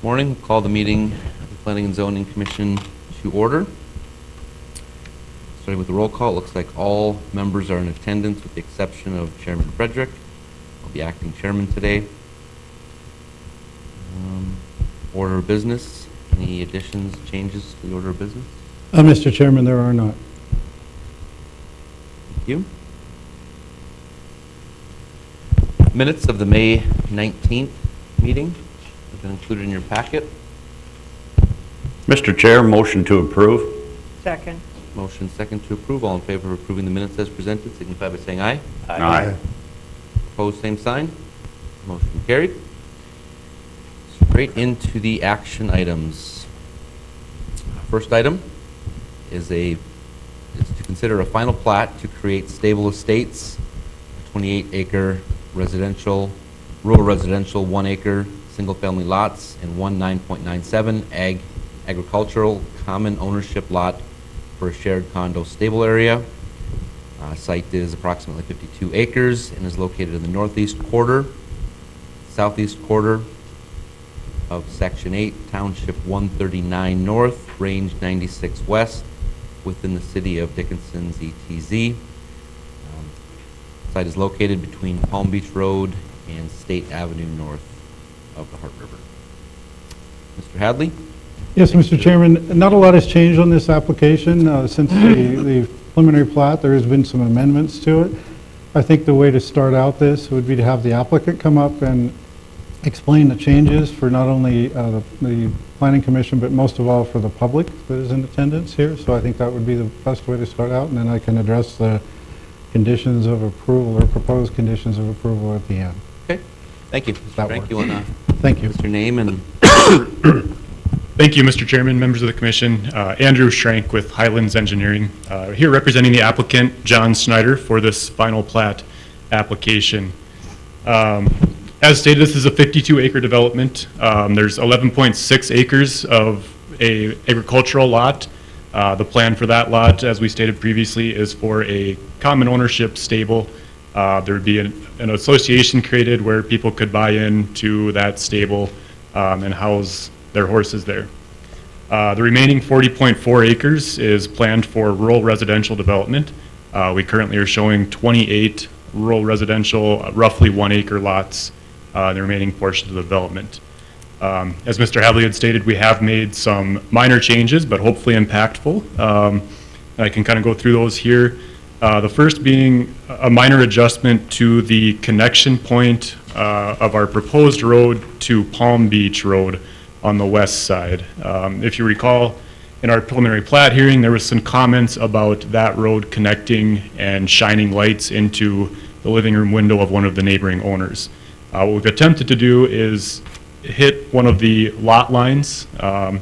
Morning. We'll call the meeting of the Planning and Zoning Commission to order. Starting with the roll call, it looks like all members are in attendance with the exception of Chairman Frederick. I'll be acting chairman today. Order of business. Any additions, changes to the order of business? Mr. Chairman, there are not. Thank you. Minutes of the May 19th meeting have been included in your packet. Mr. Chair, motion to approve. Second. Motion second to approve. All in favor of approving the minutes as presented, signify by saying aye. Aye. Opposed, same sign. Motion carried. Straight into the action items. First item is to consider a final plat to create Stable Estates, 28-acre rural residential, 1 acre, single-family lots, and 9.97 agricultural common ownership lot for a shared condo stable area. Site is approximately 52 acres and is located in the northeast quarter, southeast quarter of Section 8, Township 139 North, Range 96 West, within the city of Dickinson's ETZ. Site is located between Palm Beach Road and State Avenue north of the Heart River. Mr. Hadley? Yes, Mr. Chairman, not a lot has changed on this application since the preliminary plat. There has been some amendments to it. I think the way to start out this would be to have the applicant come up and explain the changes for not only the Planning Commission, but most of all for the public that is in attendance here. So I think that would be the best way to start out, and then I can address the conditions of approval or proposed conditions of approval at the end. Okay, thank you. Mr. That Frank, works. you want to Thank you. give us your name and Thank you, Mr. Chairman, members of the Commission. Andrew Schrank with Highlands Engineering, here representing the applicant, John Snyder, for this final plat application. As stated, this is a 52-acre development. There's 11.6 acres of a agricultural lot. The plan for that lot, as we stated previously, is for a common ownership stable. There would be an association created where people could buy into that stable and house their horses there. The remaining 40.4 acres is planned for rural residential development. We currently are showing 28 rural residential, roughly 1 acre lots, the remaining portion of the development. As Mr. Hadley had stated, we have made some minor changes, but hopefully impactful. I can kind of go through those here. The first being a minor adjustment to the connection point of our proposed road to Palm Beach Road on the west side. If you recall, in our preliminary plat hearing, there was some comments about that road connecting and shining lights into the living room window of one of the neighboring owners. What we've attempted to do is hit one of the lot lines. I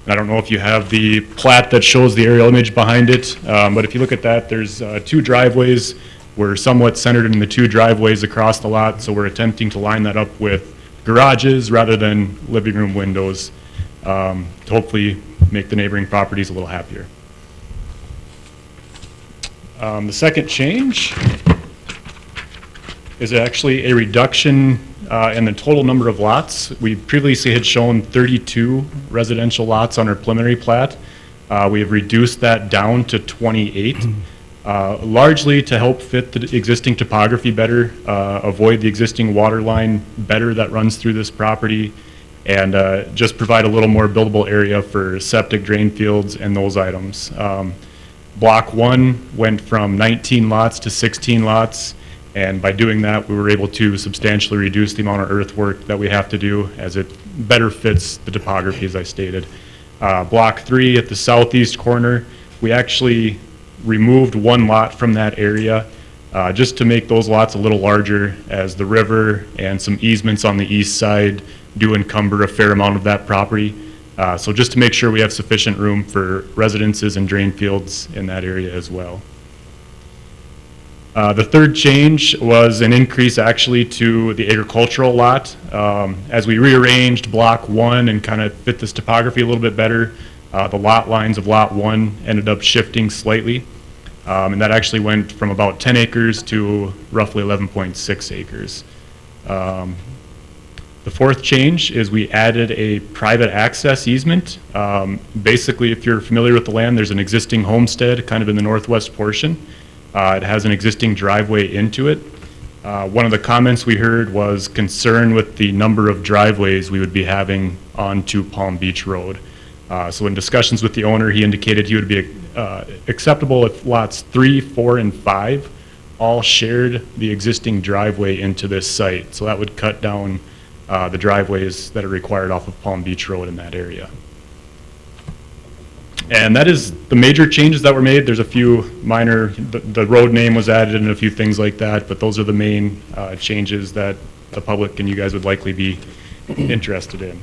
don't know if you have the plat that shows the aerial image behind it, but if you look at that, there's 2 driveways. We're somewhat centered in the 2 driveways across the lot, so we're attempting to line that up with garages rather than living room windows to hopefully make the neighboring properties a little happier. The second change is actually a reduction in the total number of lots. We previously had shown 32 residential lots on our preliminary plat. We have reduced that down to 28, largely to help fit the existing topography better, avoid the existing water line better that runs through this property, and just provide a little more buildable area for septic drain fields and those items. Block 1 went from 19 lots to 16 lots. And by doing that, we were able to substantially reduce the amount of earthwork that we have to do as it better fits the topography, as I stated. Block 3 at the southeast corner, we actually removed 1 lot from that area just to make those lots a little larger, as the river and some easements on the east side do encumber a fair amount of that property. So just to make sure we have sufficient room for residences and drain fields in that area as well. The third change was an increase actually to the agricultural lot. As we rearranged block 1 and kind of fit this topography a little bit better, the lot lines of lot 1 ended up shifting slightly. And that actually went from about 10 acres to roughly 11.6 acres. The fourth change is we added a private access easement. Basically, if you're familiar with the land, there's an existing homestead kind of in the northwest portion. It has an existing driveway into it. One of the comments we heard was concern with the number of driveways we would be having onto Palm Beach Road. So in discussions with the owner, he indicated he would be acceptable if lots 3, 4, and 5 all shared the existing driveway into this site. So that would cut down the driveways that are required off of Palm Beach Road in that area. And that is the major changes that were made. There's a few minor, the road name was added and a few things like that, but those are the main changes that the public and you guys would likely be interested in.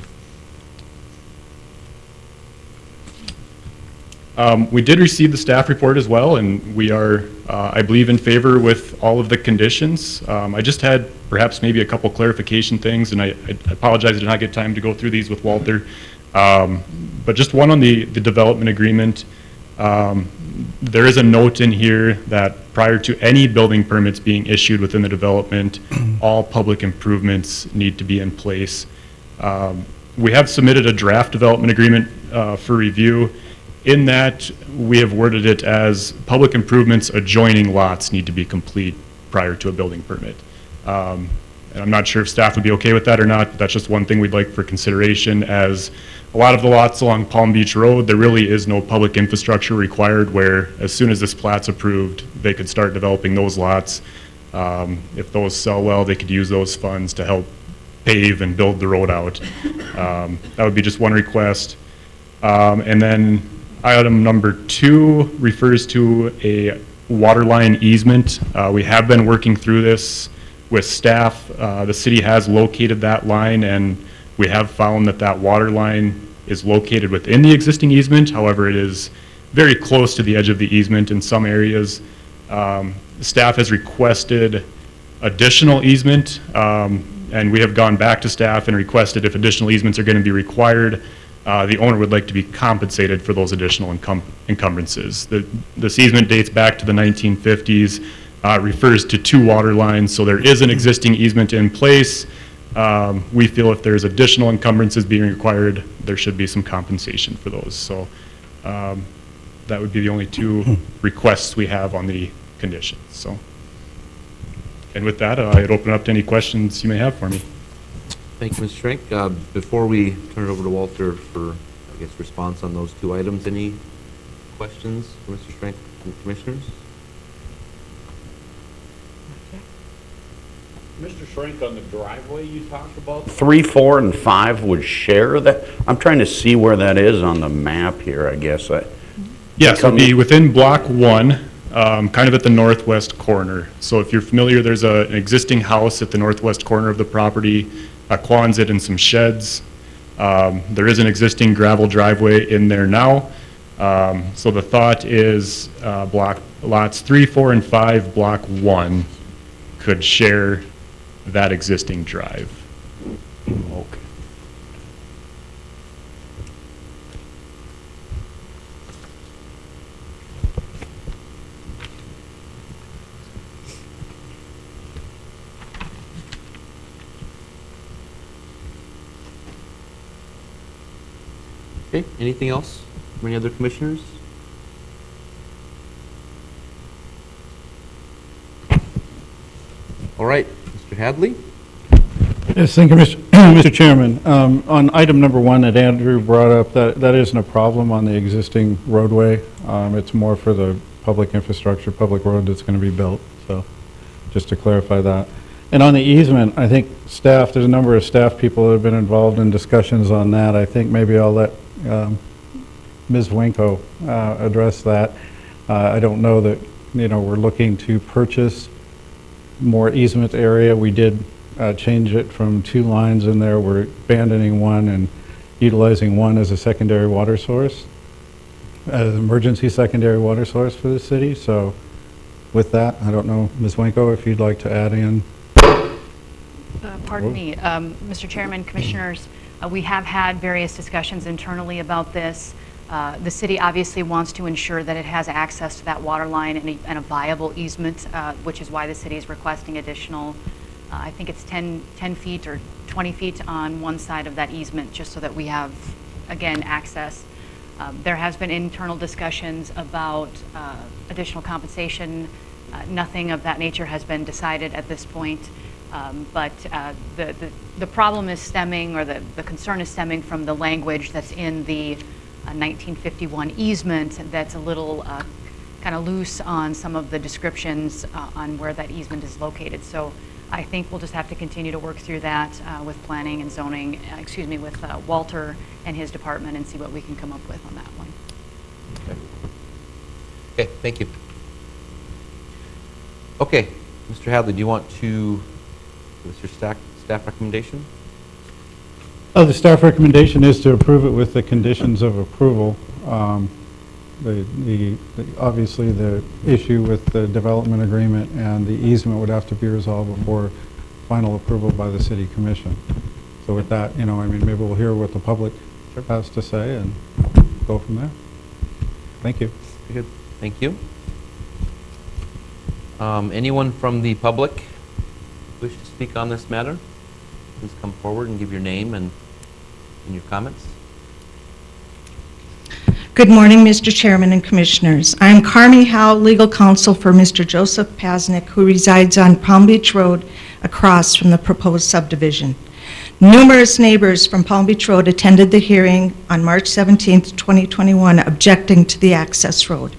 We did receive the staff report as well, and we are, I believe, in favor with all of the conditions. I just had perhaps maybe a couple clarification things, and I apologize I did not get time to go through these with Walter. But just one on the development agreement. There is a note in here that prior to any building permits being issued within the development, all public improvements need to be in place. We have submitted a draft development agreement for review. In that, we have worded it as public improvements adjoining lots need to be complete prior to a building permit. And I'm not sure if staff would be okay with that or not, but that's just one thing we'd like for consideration, as a lot of the lots along Palm Beach Road, there really is no public infrastructure required, where as soon as this plat's approved, they could start developing those lots. If those sell well, they could use those funds to help pave and build the road out. That would be just one request. And then item number 2 refers to a water line easement. We have been working through this with staff. The city has located that line, and we have found that that water line is located within the existing easement. However, it is very close to the edge of the easement in some areas. Staff has requested additional easement, and we have gone back to staff and requested if additional easements are going to be required, the owner would like to be compensated for those additional encumbrances. This easement dates back to the 1950s, refers to 2 water lines, so there is an existing easement in place. We feel if there's additional encumbrances being required, there should be some compensation for those. So that would be the only 2 requests we have on the conditions. So, and with that, I'd open up to any questions you may have for me. Thank you, Mr. Schrank. Before we turn it over to Walter for, I guess, response on those 2 items, any questions for Mr. Schrank from commissioners? Mr. Schrank, on the driveway you talked about? 3, 4, and 5 would share that? I'm trying to see where that is on the map here, I guess. Yes, it would be within block 1, kind of at the northwest corner. So if you're familiar, there's an existing house at the northwest corner of the property, a Quonset and some sheds. There is an existing gravel driveway in there now. So the thought is lots 3, 4, and 5, block 1 could share that existing drive. Okay. Okay, anything else from any other commissioners? All right, Mr. Hadley? Yes, thank you, Mr. Chairman. On item number 1 that Andrew brought up, that isn't a problem on the existing roadway. It's more for the public infrastructure, public road that's going to be built, so just to clarify that. And on the easement, I think staff, there's a number of staff people that have been involved in discussions on that. I think maybe I'll let Ms. Winko address that. I don't know that, we're looking to purchase more easement area. We did change it from 2 lines in there. We're abandoning 1 and utilizing 1 as a secondary water source, as an emergency secondary water source for the city. So with that, I don't know, Ms. Winko, if you'd like to add in. Pardon me, Mr. Chairman, Commissioners, we have had various discussions internally about this. The city obviously wants to ensure that it has access to that water line and a viable easement, which is why the city is requesting additional I think it's 10 feet or 20 feet on one side of that easement, just so that we have, again, access. There has been internal discussions about additional compensation. Nothing of that nature has been decided at this point. But the problem is stemming, or the concern is stemming from the language that's in the 1951 easement that's a little kind of loose on some of the descriptions on where that easement is located. So I think we'll just have to continue to work through that with planning and zoning, with Walter and his department, and see what we can come up with on that one. Okay, thank you. Okay, Mr. Hadley, do you want to give us your staff recommendation? The staff recommendation is to approve it with the conditions of approval. Obviously, the issue with the development agreement and the easement would have to be resolved before final approval by the city commission. So with that, maybe we'll hear what the public has to say and go from there. Thank you. Very good. Thank you. Anyone from the public wish to speak on this matter? Please come forward and give your name and your comments. Good morning, Mr. Chairman and Commissioners. I am Carmi Howe, legal counsel for Mr. Joseph Pasnick, who resides on Palm Beach Road across from the proposed subdivision. Numerous neighbors from Palm Beach Road attended the hearing on March 17, 2021, objecting to the access road.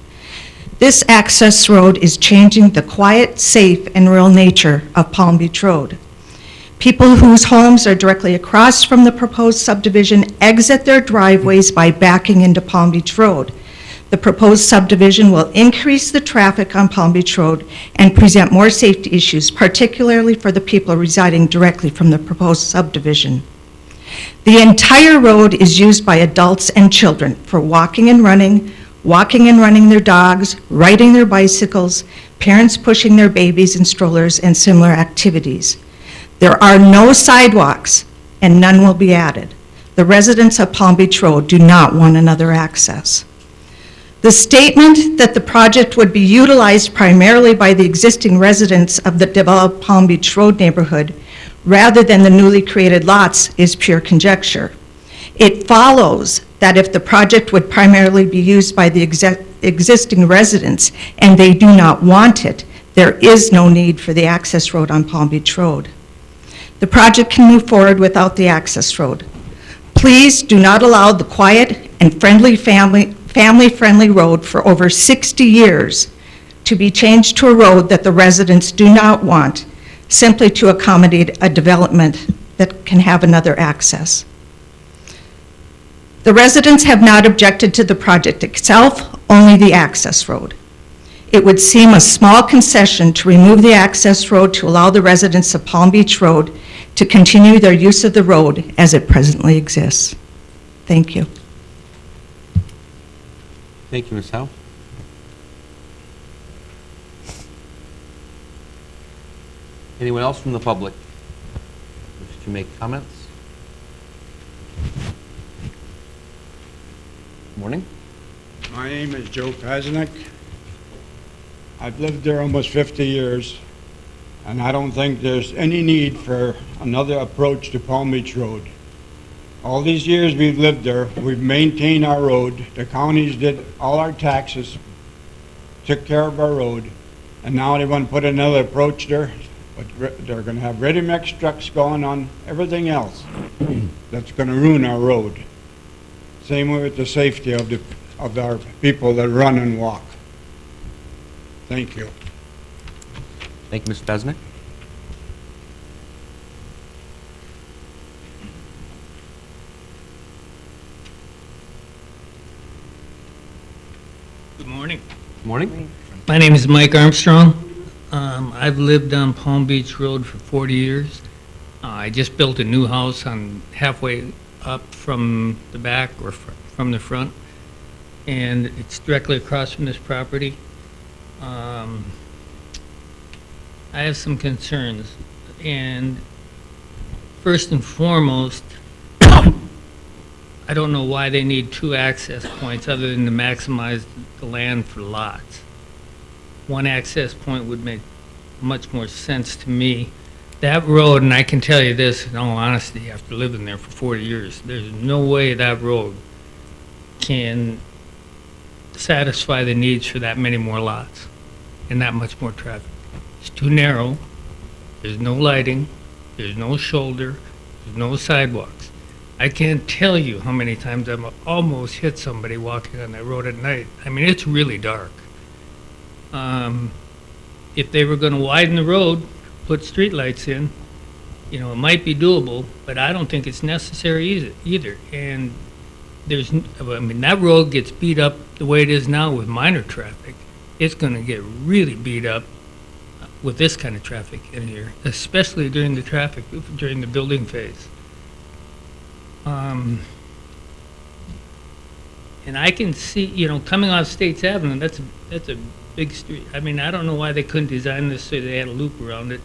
This access road is changing the quiet, safe, and rural nature of Palm Beach Road. People whose homes are directly across from the proposed subdivision exit their driveways by backing into Palm Beach Road. The proposed subdivision will increase the traffic on Palm Beach Road and present more safety issues, particularly for the people residing directly from the proposed subdivision. The entire road is used by adults and children for walking and running their dogs, riding their bicycles, parents pushing their babies in strollers, and similar activities. There are no sidewalks, and none will be added. The residents of Palm Beach Road do not want another access. The statement that the project would be utilized primarily by the existing residents of the developed Palm Beach Road neighborhood rather than the newly created lots is pure conjecture. It follows that if the project would primarily be used by the existing residents and they do not want it, there is no need for the access road on Palm Beach Road. The project can move forward without the access road. Please do not allow the quiet and family-friendly road for over 60 years to be changed to a road that the residents do not want, simply to accommodate a development that can have another access. The residents have not objected to the project itself, only the access road. It would seem a small concession to remove the access road to allow the residents of Palm Beach Road to continue their use of the road as it presently exists. Thank you. Thank you, Ms. Howe. Anyone else from the public wish to make comments? Morning. My name is Joe Pasnick. I've lived there almost 50 years, and I don't think there's any need for another approach to Palm Beach Road. All these years we've lived there, we've maintained our road. The counties did all our taxes, took care of our road, and now they want to put another approach there. But they're going to have ready-mix trucks going on everything else. That's going to ruin our road. Same way with the safety of our people that run and walk. Thank you. Thank you, Mr. Pasnick. Good morning. Good morning. My name is Mike Armstrong. I've lived on Palm Beach Road for 40 years. I just built a new house on halfway up from the back or from the front, and it's directly across from this property. I have some concerns, and first and foremost, I don't know why they need two access points other than to maximize the land for lots. One access point would make much more sense to me. That road, and I can tell you this in all honesty, after living there for 40 years, there's no way that road can satisfy the needs for that many more lots and that much more traffic. It's too narrow, there's no lighting, there's no shoulder, there's no sidewalks. I can't tell you how many times I've almost hit somebody walking on that road at night. I mean, it's really dark. If they were going to widen the road, put streetlights in, you know, it might be doable, but I don't think it's necessary either. And I mean, that road gets beat up the way it is now with minor traffic. It's going to get really beat up with this kind of traffic in here, especially during the building phase. And I can see, you know, coming off States Avenue, that's a big street. I mean, I don't know why they couldn't design this so they had a loop around it,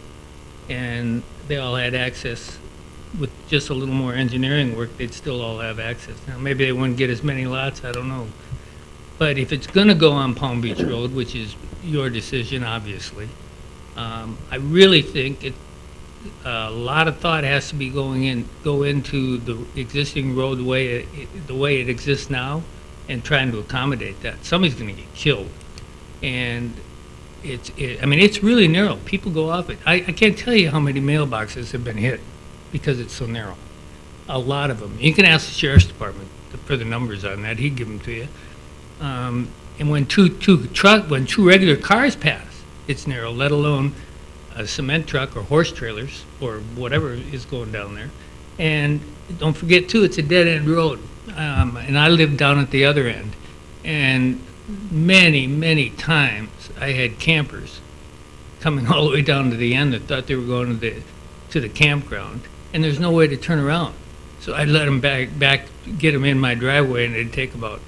and they all had access. With just a little more engineering work, they'd still all have access. Now, maybe they wouldn't get as many lots, I don't know. But if it's going to go on Palm Beach Road, which is your decision, obviously, I really think a lot of thought has to be go into the existing road the way it exists now, and trying to accommodate that. Somebody's going to get killed, and I mean, it's really narrow. People go off it. I can't tell you how many mailboxes have been hit because it's so narrow. A lot of them. You can ask the sheriff's department for the numbers on that. He'd give them to you. And when two regular cars pass, it's narrow, let alone a cement truck or horse trailers or whatever is going down there. And don't forget, too, it's a dead-end road. And I live down at the other end. And many, many times I had campers coming all the way down to the end that thought they were going to the campground, and there's no way to turn around. So I'd let them back, get them in my driveway, and it'd take about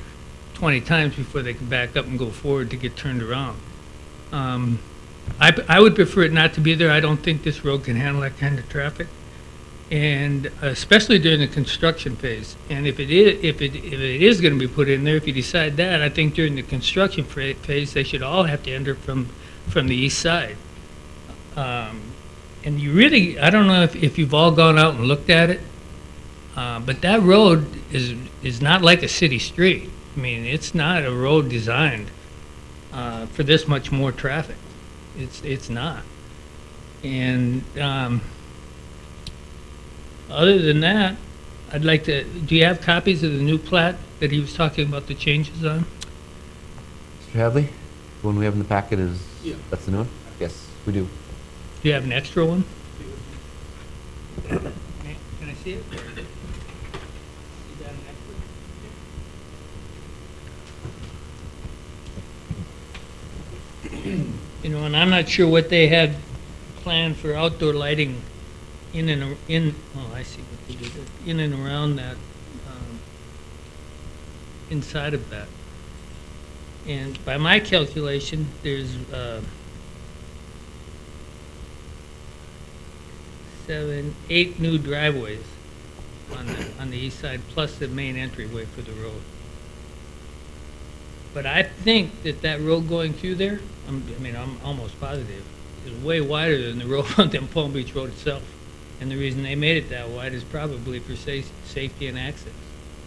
20 times before they could back up and go forward to get turned around. I would prefer it not to be there. I don't think this road can handle that kind of traffic, and especially during the construction phase. And if it is going to be put in there, if you decide that, I think during the construction phase, they should all have to enter from the east side. And you really, I don't know if you've all gone out and looked at it, but that road is not like a city street. I mean, it's not a road designed for this much more traffic. It's not. And other than that, I'd like to, do you have copies of the new plat that he was talking about the changes on? Mr. Hadley, the one we have in the packet is, that's the new one? Yes, we do. Do you have an extra one? Can I see it? You got an extra? You know, and I'm not sure what they had planned for outdoor lighting in and around that, inside of that. And by my calculation, there's 7, 8 new driveways on the east side, plus the main entryway for the road. But I think that road going through there, I'm almost positive, is way wider than the road than Palm Beach Road itself. And the reason they made it that wide is probably for safety and access,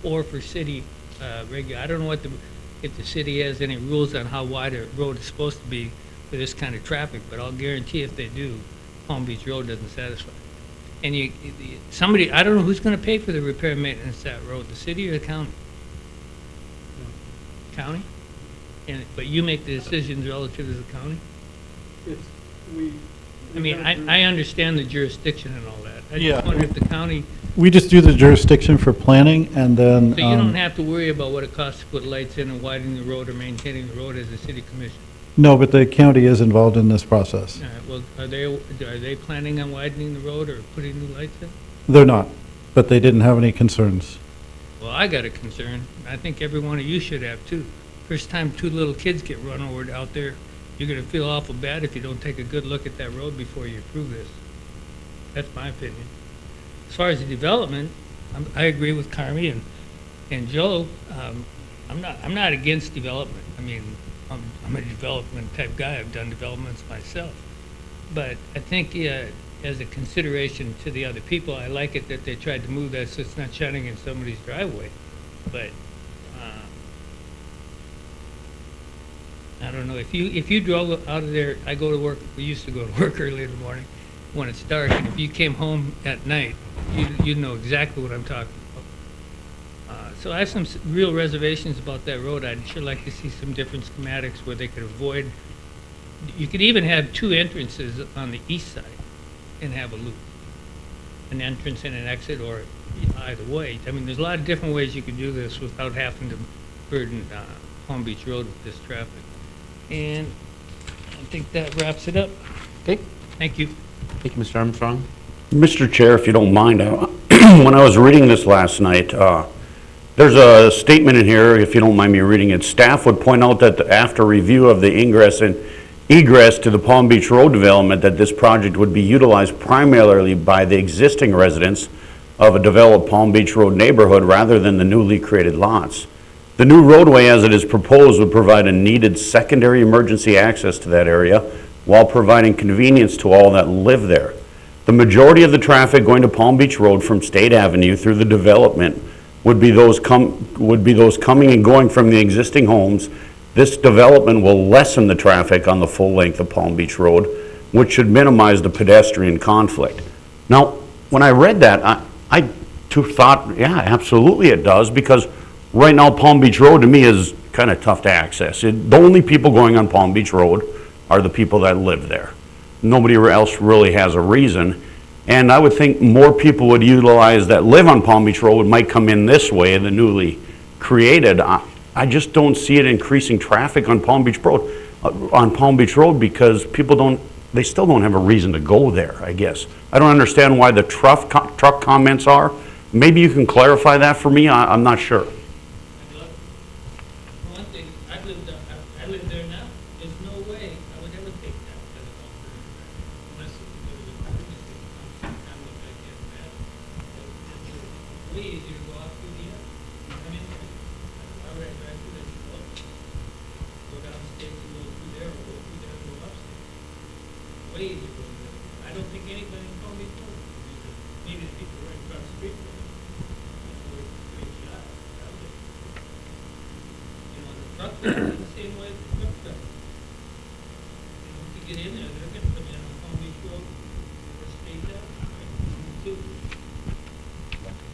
or for city I don't know if the city has any rules on how wide a road is supposed to be for this kind of traffic, but I'll guarantee if they do, Palm Beach Road doesn't satisfy. And I don't know who's going to pay for the repair and maintenance of that road, the city or the county? County? But you make the decisions relative to the county? I mean, I understand the jurisdiction and all that. I just wonder if the county, We just do the jurisdiction for planning, and then... so you don't have to worry about what it costs to put lights in and widening the road or maintaining the road as a city commission. No, but the county is involved in this process. All right, well, are they planning on widening the road or putting new lights in? They're not, but they didn't have any concerns. Well, I got a concern. I think every one of you should have too. First time 2 little kids get run over out there, you're gonna feel awful bad if you don't take a good look at that road before you approve this. That's my opinion. As far as the development, I agree with Carmi and Joe. I'm not against development. I mean, I'm a development type guy. I've done developments myself. But I think as a consideration to the other people. I like it that they tried to move that so it's not shutting in somebody's driveway, but I don't know, if you drove out of there, I go to work, we used to go to work early in the morning when it's dark, and if you came home at night, you'd know exactly what I'm talking about. So I have some real reservations about that road. I'd sure like to see some different schematics where they could avoid, you could even have two entrances on the east side and have a loop, an entrance and an exit, or either way. I mean, there's a lot of different ways you could do this without having to burden Palm Beach Road with this traffic. And I think that wraps it up. Okay, Thank you. thank you, Mr. Armstrong. Mr. Chair, if you don't mind, when I was reading this last night, there's a statement in here, if you don't mind me reading it. Staff would point out that after review of the ingress and egress to the Palm Beach Road development, that this project would be utilized primarily by the existing residents of a developed Palm Beach Road neighborhood rather than the newly created lots. The new roadway as it is proposed would provide a needed secondary emergency access to that area while providing convenience to all that live there. The majority of the traffic going to Palm Beach Road from State Avenue through the development would be those coming and going from the existing homes. This development will lessen the traffic on the full length of Palm Beach Road, which should minimize the pedestrian conflict. Now, when I read that, I too thought, yeah, absolutely it does, because right now Palm Beach Road to me is kind of tough to access. The only people going on Palm Beach Road are the people that live there. Nobody else really has a reason. And I would think more people would utilize that live on Palm Beach Road might come in this way, the newly created. I just don't see it increasing traffic on Palm Beach Road, because people they still don't have a reason to go there, I guess. I don't understand why the truck comments are. Maybe you can clarify that for me. I'm not sure. One thing, I live there now. There's no way I would ever take that as an alternative, unless it was an emergency. I'm looking at that. It's way easier to go out through the end. I mean, I would drive through this road, go downstairs and go through there, or go through there and go upstairs. Way easier to go through there. I don't think anybody in Palm Beach Road would use it. Maybe the people right across the street would. Truck traffic the same way as the truck traffic. And once you get in there, they're gonna come in on Palm Beach Road or State Avenue, too.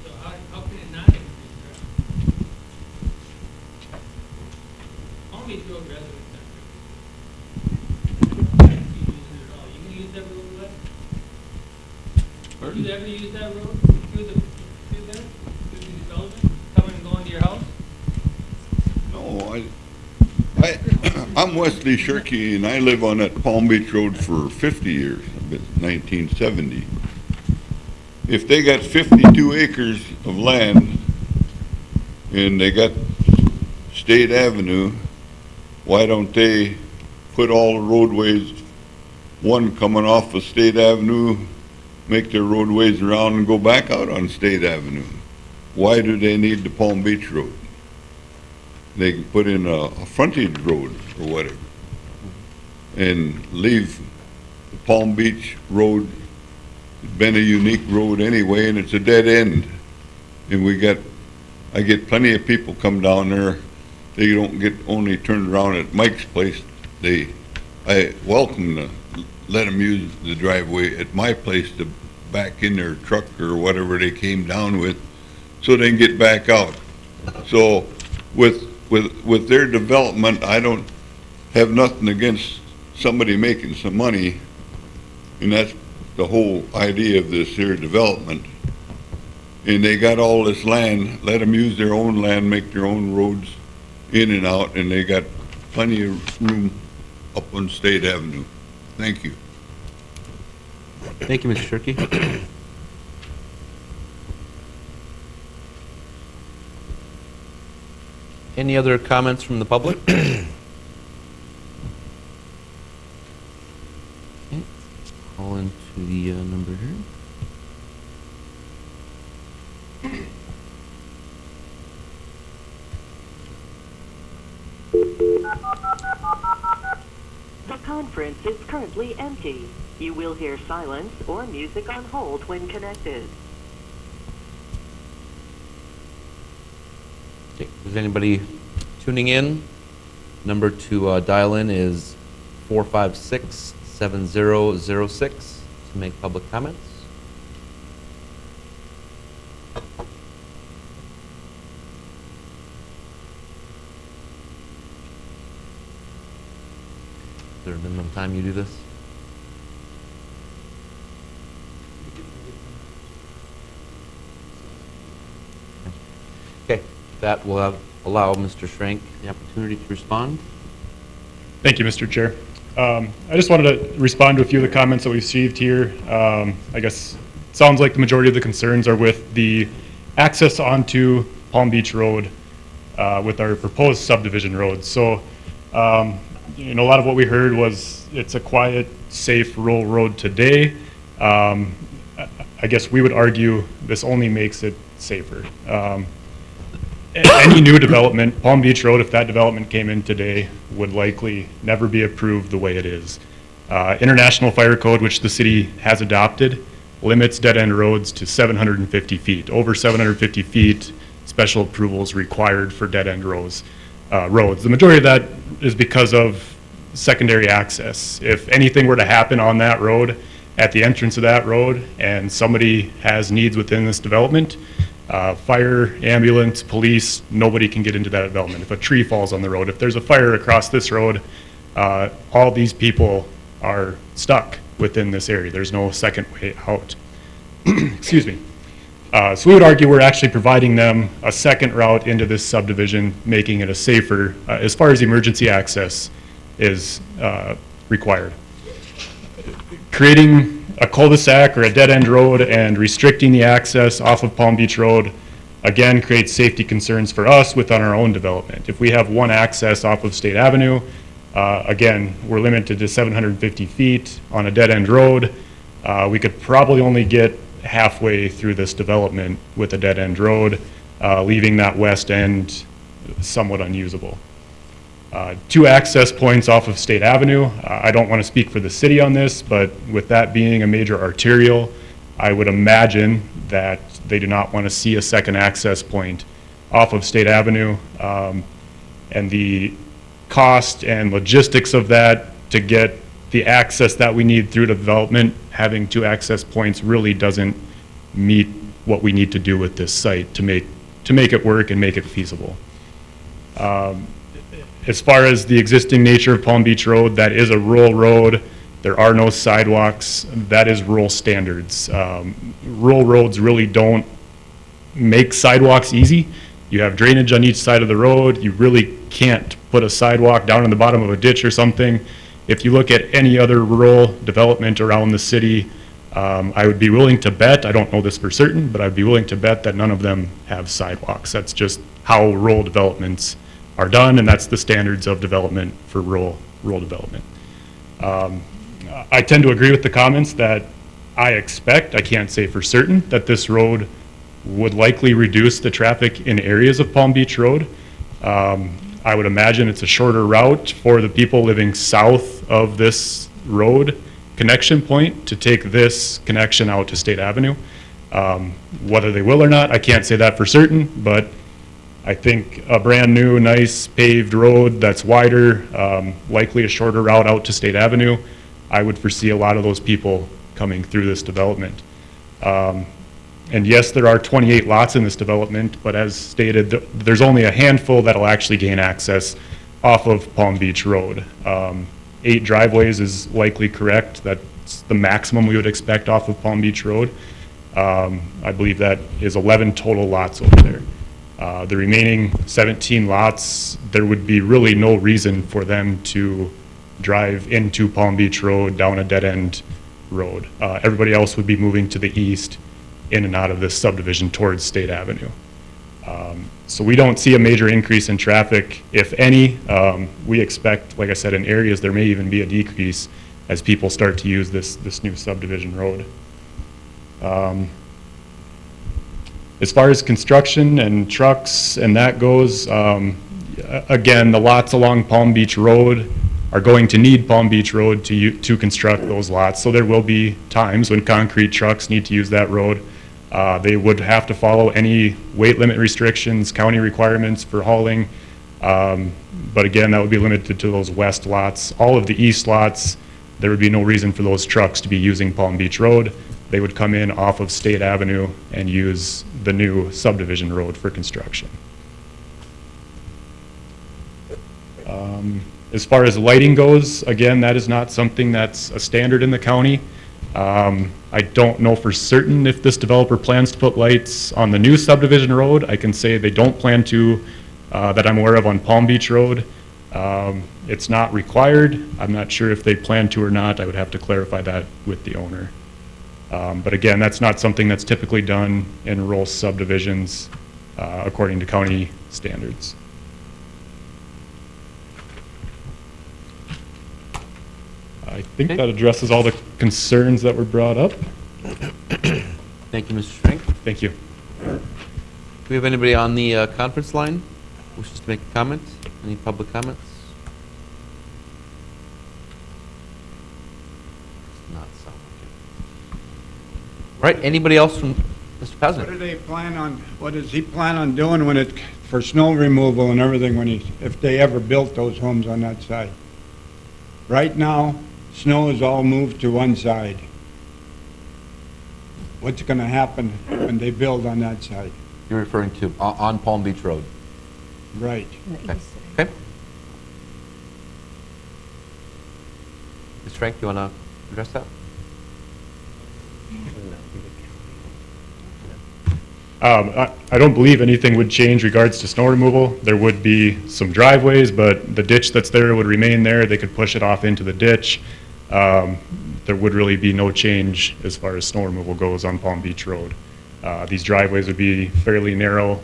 So how can it not increase traffic? Palm Beach Road residents aren't using it at all. You gonna use that road, Wes? You ever use that road through there, through the development, coming and going to your house? No, I'm Wesley Shirkey, and I live on that Palm Beach Road for 50 years, 1970. If they got 52 acres of land and they got State Avenue, why don't they put all the roadways, one coming off of State Avenue, make their roadways around and go back out on State Avenue? Why do they need the Palm Beach Road? They can put in a frontage road or whatever and leave the Palm Beach Road. It's been a unique road anyway, and it's a dead end. And I get plenty of people come down there. They don't get only turned around at Mike's place. I welcome to let them use the driveway at my place to back in their truck or whatever they came down with, so they can get back out. So with their development, I don't have nothing against somebody making some money, and that's the whole idea of this here development. And they got all this land, let them use their own land, make their own roads in and out, and they got plenty of room up on State Avenue. Thank you. Thank you, Mr. Shirkey. Any other comments from the public? Okay, call into the number here. The conference is currently empty. You will hear silence or music on hold when connected. Okay, if there's anybody tuning in, number to dial in is 456-7006 to make public comments. Is there a minimum time you do this? Okay, that will allow Mr. Schrank the opportunity to respond. Thank you, Mr. Chair. I just wanted to respond to a few of the comments that we received here. I guess it sounds like the majority of the concerns are with the access onto Palm Beach Road with our proposed subdivision road. So, a lot of what we heard was it's a quiet, safe, rural road today. I guess we would argue this only makes it safer. Any new development, Palm Beach Road, if that development came in today, would likely never be approved the way it is. International Fire Code, which the city has adopted, limits dead-end roads to 750 feet. Over 750 feet, special approvals required for dead-end roads. The majority of that is because of secondary access. If anything were to happen on that road, at the entrance of that road, and somebody has needs within this development, fire, ambulance, police, nobody can get into that development. If a tree falls on the road, if there's a fire across this road, all these people are stuck within this area. There's no second way out. Excuse me. So we would argue we're actually providing them a second route into this subdivision, making it a safer, as far as emergency access is required. Creating a cul-de-sac or a dead-end road and restricting the access off of Palm Beach Road, again, creates safety concerns for us within our own development. If we have one access off of State Avenue, again, we're limited to 750 feet on a dead-end road. We could probably only get halfway through this development with a dead-end road, leaving that west end somewhat unusable. Two access points off of State Avenue. I don't want to speak for the city on this, but with that being a major arterial, I would imagine that they do not want to see a second access point off of State Avenue. And the cost and logistics of that to get the access that we need through development, having two access points really doesn't meet what we need to do with this site to make it work and make it feasible. As far as the existing nature of Palm Beach Road, that is a rural road. There are no sidewalks. That is rural standards. Rural roads really don't make sidewalks easy. You have drainage on each side of the road. You really can't put a sidewalk down in the bottom of a ditch or something. If you look at any other rural development around the city, I would be willing to bet, I don't know this for certain, but I'd be willing to bet that none of them have sidewalks. That's just how rural developments are done, and that's the standards of development for rural development. I tend to agree with the comments that I expect, I can't say for certain, that this road would likely reduce the traffic in areas of Palm Beach Road. I would imagine it's a shorter route for the people living south of this road connection point to take this connection out to State Avenue. Whether they will or not, I can't say that for certain, but I think a brand new, nice paved road that's wider, likely a shorter route out to State Avenue, I would foresee a lot of those people coming through this development. And yes, there are 28 lots in this development, but as stated, there's only a handful that'll actually gain access off of Palm Beach Road. 8 driveways is likely correct. That's the maximum we would expect off of Palm Beach Road. I believe that is 11 total lots over there. The remaining 17 lots, there would be really no reason for them to drive into Palm Beach Road down a dead-end road. Everybody else would be moving to the east in and out of this subdivision towards State Avenue. So we don't see a major increase in traffic. If any, we expect, like I said, in areas there may even be a decrease as people start to use this new subdivision road. As far as construction and trucks and that goes, again, the lots along Palm Beach Road are going to need Palm Beach Road to construct those lots. So there will be times when concrete trucks need to use that road. They would have to follow any weight limit restrictions, county requirements for hauling. But again, that would be limited to those west lots. All of the east lots, there would be no reason for those trucks to be using Palm Beach Road. They would come in off of State Avenue and use the new subdivision road for construction. As far as lighting goes, again, that is not something that's a standard in the county. I don't know for certain if this developer plans to put lights on the new subdivision road. I can say they don't plan to, that I'm aware of, on Palm Beach Road. It's not required. I'm not sure if they plan to or not. I would have to clarify that with the owner. But again, that's not something that's typically done in rural subdivisions according to county standards. I think that addresses all the concerns that were brought up. Thank you, Mr. Schrank. Thank you. Do we have anybody on the conference line who wishes to make a comment? Any public comments? Does not sound like it. Right, anybody else from Mr. Pazner? What does he plan on doing when for snow removal and everything if they ever built those homes on that side? Right now, snow is all moved to one side. What's gonna happen when they build on that side? You're referring to on Palm Beach Road? Right. Okay. Okay. Ms. Frank, do you want to address that? I don't believe anything would change regards to snow removal. There would be some driveways, but the ditch that's there would remain there. They could push it off into the ditch. There would really be no change as far as snow removal goes on Palm Beach Road. These driveways would be fairly narrow,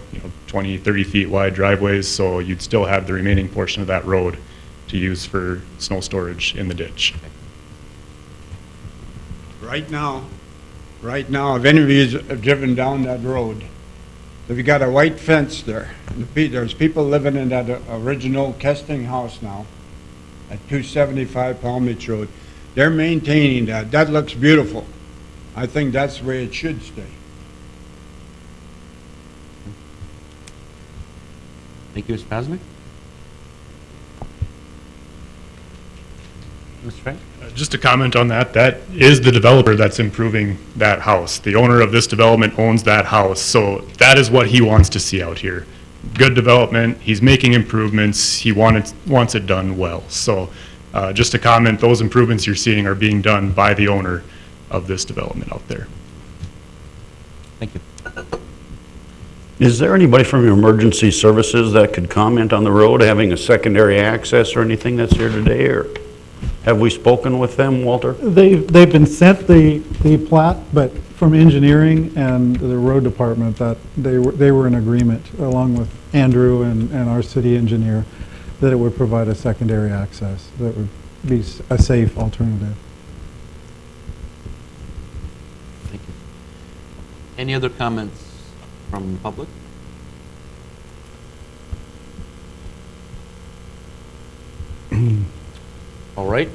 20, 30 feet wide driveways, so you'd still have the remaining portion of that road to use for snow storage in the ditch. Right now, if any of you have driven down that road, if you got a white fence there, there's people living in that original Kesting house now at 275 Palm Beach Road. They're maintaining that. That looks beautiful. I think that's the way it should stay. Thank you, Mr. Pazner. Mr. Frank? Just to comment on that, that is the developer that's improving that house. The owner of this development owns that house, so that is what he wants to see out here. Good development, he's making improvements, he wants it done well. So just to comment, those improvements you're seeing are being done by the owner of this development out there. Thank you. Is there anybody from emergency services that could comment on the road having a secondary access or anything that's here today, or have we spoken with them, Walter? They've been sent the plat, but from engineering and the road department, that they were in agreement, along with Andrew and our city engineer, that it would provide a secondary access that would be a safe alternative. Thank you. Any other comments from the public? All right.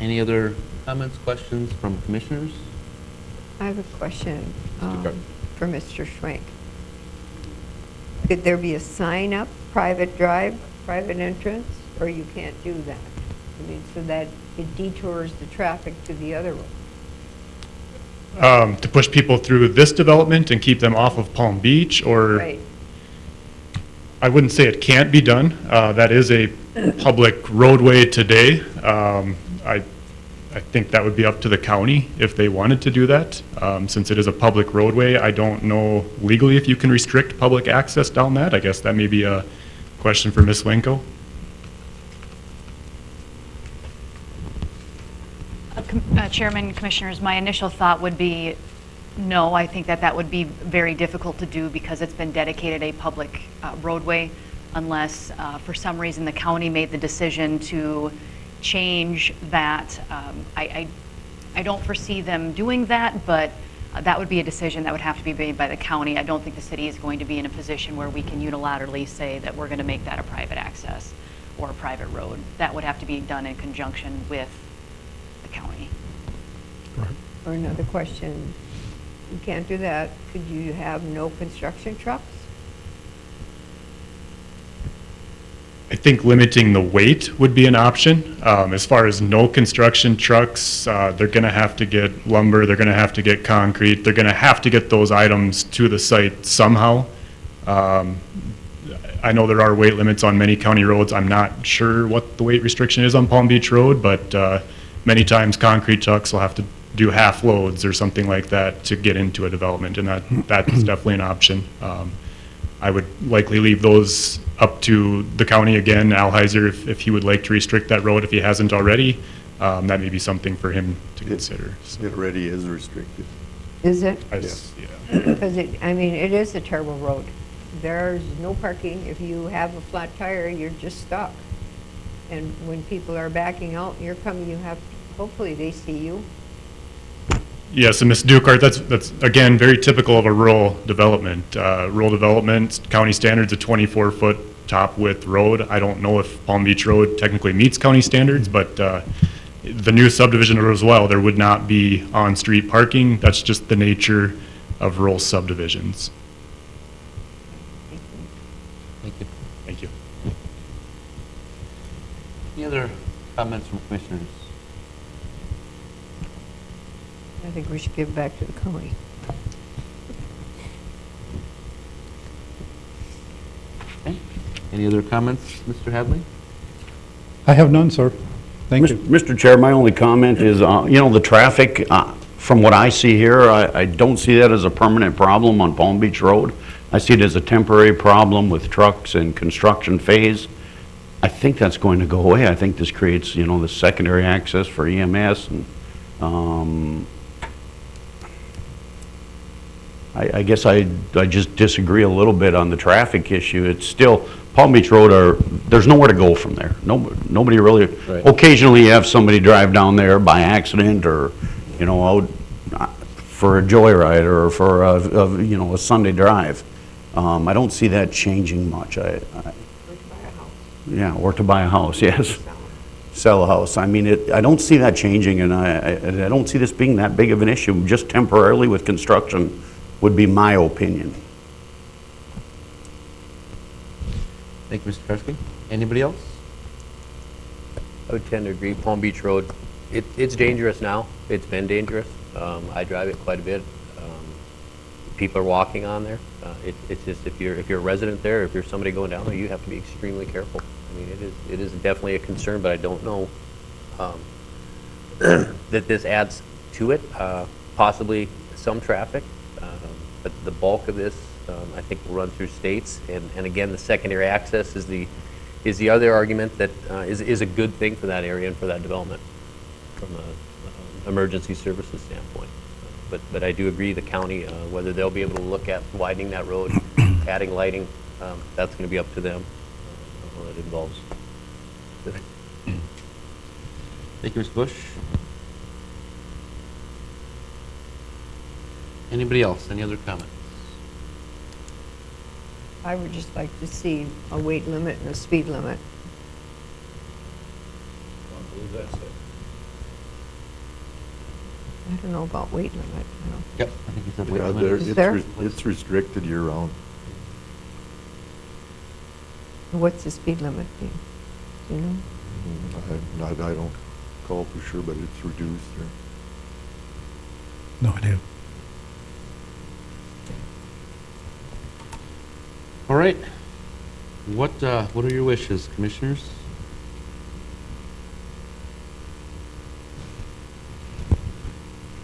Any other comments, questions from commissioners? I have a question Gardner. for Mr. Schwenk. Could there be a sign up, private drive, private entrance, or you can't do that? I mean, so that it detours the traffic to the other one. To push people through this development and keep them off of Palm Beach, or Right. I wouldn't say it can't be done. That is a public roadway today. I think that would be up to the county if they wanted to do that. Since it is a public roadway, I don't know legally if you can restrict public access down that. I guess that may be a question for Ms. Lenko. Chairman, Commissioners, my initial thought would be no. I think that would be very difficult to do because it's been dedicated a public roadway, unless for some reason the county made the decision to change that. I don't foresee them doing that, but that would be a decision that would have to be made by the county. I don't think the city is going to be in a position where we can unilaterally say that we're going to make that a private access. or a private road. That would have to be done in conjunction with the county. Or another question, you can't do that, could you have no construction trucks? I think limiting the weight would be an option. As far as no construction trucks, they're going to have to get lumber, they're going to have to get concrete, they're going to have to get those items to the site somehow. I know there are weight limits on many county roads. I'm not sure what the weight restriction is on Palm Beach Road, but many times concrete trucks will have to do half loads or something like that to get into a development, and that's definitely an option. I would likely leave those up to the county again, Al Heiser, if he would like to restrict that road if he hasn't already. That may be something for him to consider. So, It already is restricted. Is it? yeah. Because I mean, it is a terrible road. There's no parking. If you have a flat tire, you're just stuck. And when people are backing out and you're coming, you have, hopefully they see you. Yes, and Ms. Dukart, that's again very typical of a rural development. Rural development, county standards, a 24-foot top width road. I don't know if Palm Beach Road technically meets county standards, but the new subdivision road as well, there would not be on-street parking. That's just the nature of rural subdivisions. Thank you. Thank you. Any other comments from commissioners? I think we should give back to the county. Okay. Any other comments, Mr. Hadley? I have none, sir. Thank you. Mr. Chair, my only comment is, the traffic, from what I see here, I don't see that as a permanent problem on Palm Beach Road. I see it as a temporary problem with trucks and construction phase. I think that's going to go away. I think this creates, the secondary access for EMS, and I guess I just disagree a little bit on the traffic issue. It's still, Palm Beach Road, there's nowhere to go from there. Nobody really, Right. occasionally you have somebody drive down there by accident or, out for a joyride or for a Sunday drive. I don't see that changing much. Yeah, or to buy a house, yes. Sell a house. I mean, I don't see that changing, and I don't see this being that big of an issue, just temporarily with construction would be my opinion. Thank you, Mr. Karski. Anybody else? I would tend to agree. Palm Beach Road, it's dangerous now. It's been dangerous. I drive it quite a bit. People are walking on there. It's just if you're a resident there, if you're somebody going down there, you have to be extremely careful. I mean, it is definitely a concern, but I don't know that this adds to it. Possibly some traffic, but the bulk of this, I think, will run through states. And again, the secondary access is the other argument that is a good thing for that area and for that development from an emergency services standpoint. But I do agree the county, whether they'll be able to look at widening that road, adding lighting, that's going to be up to them. What it involves. Thank you, Mr. Bush. Anybody else? Any other comments? I would just like to see a weight limit and a speed limit. I believe that's it. I don't know about weight limit. Yep, I think you said weight Yeah, limit. Is there? It's restricted year-round. What's the speed limit be? Do you know? I don't call for sure, but it's reduced. No idea. All right. What are your wishes, commissioners?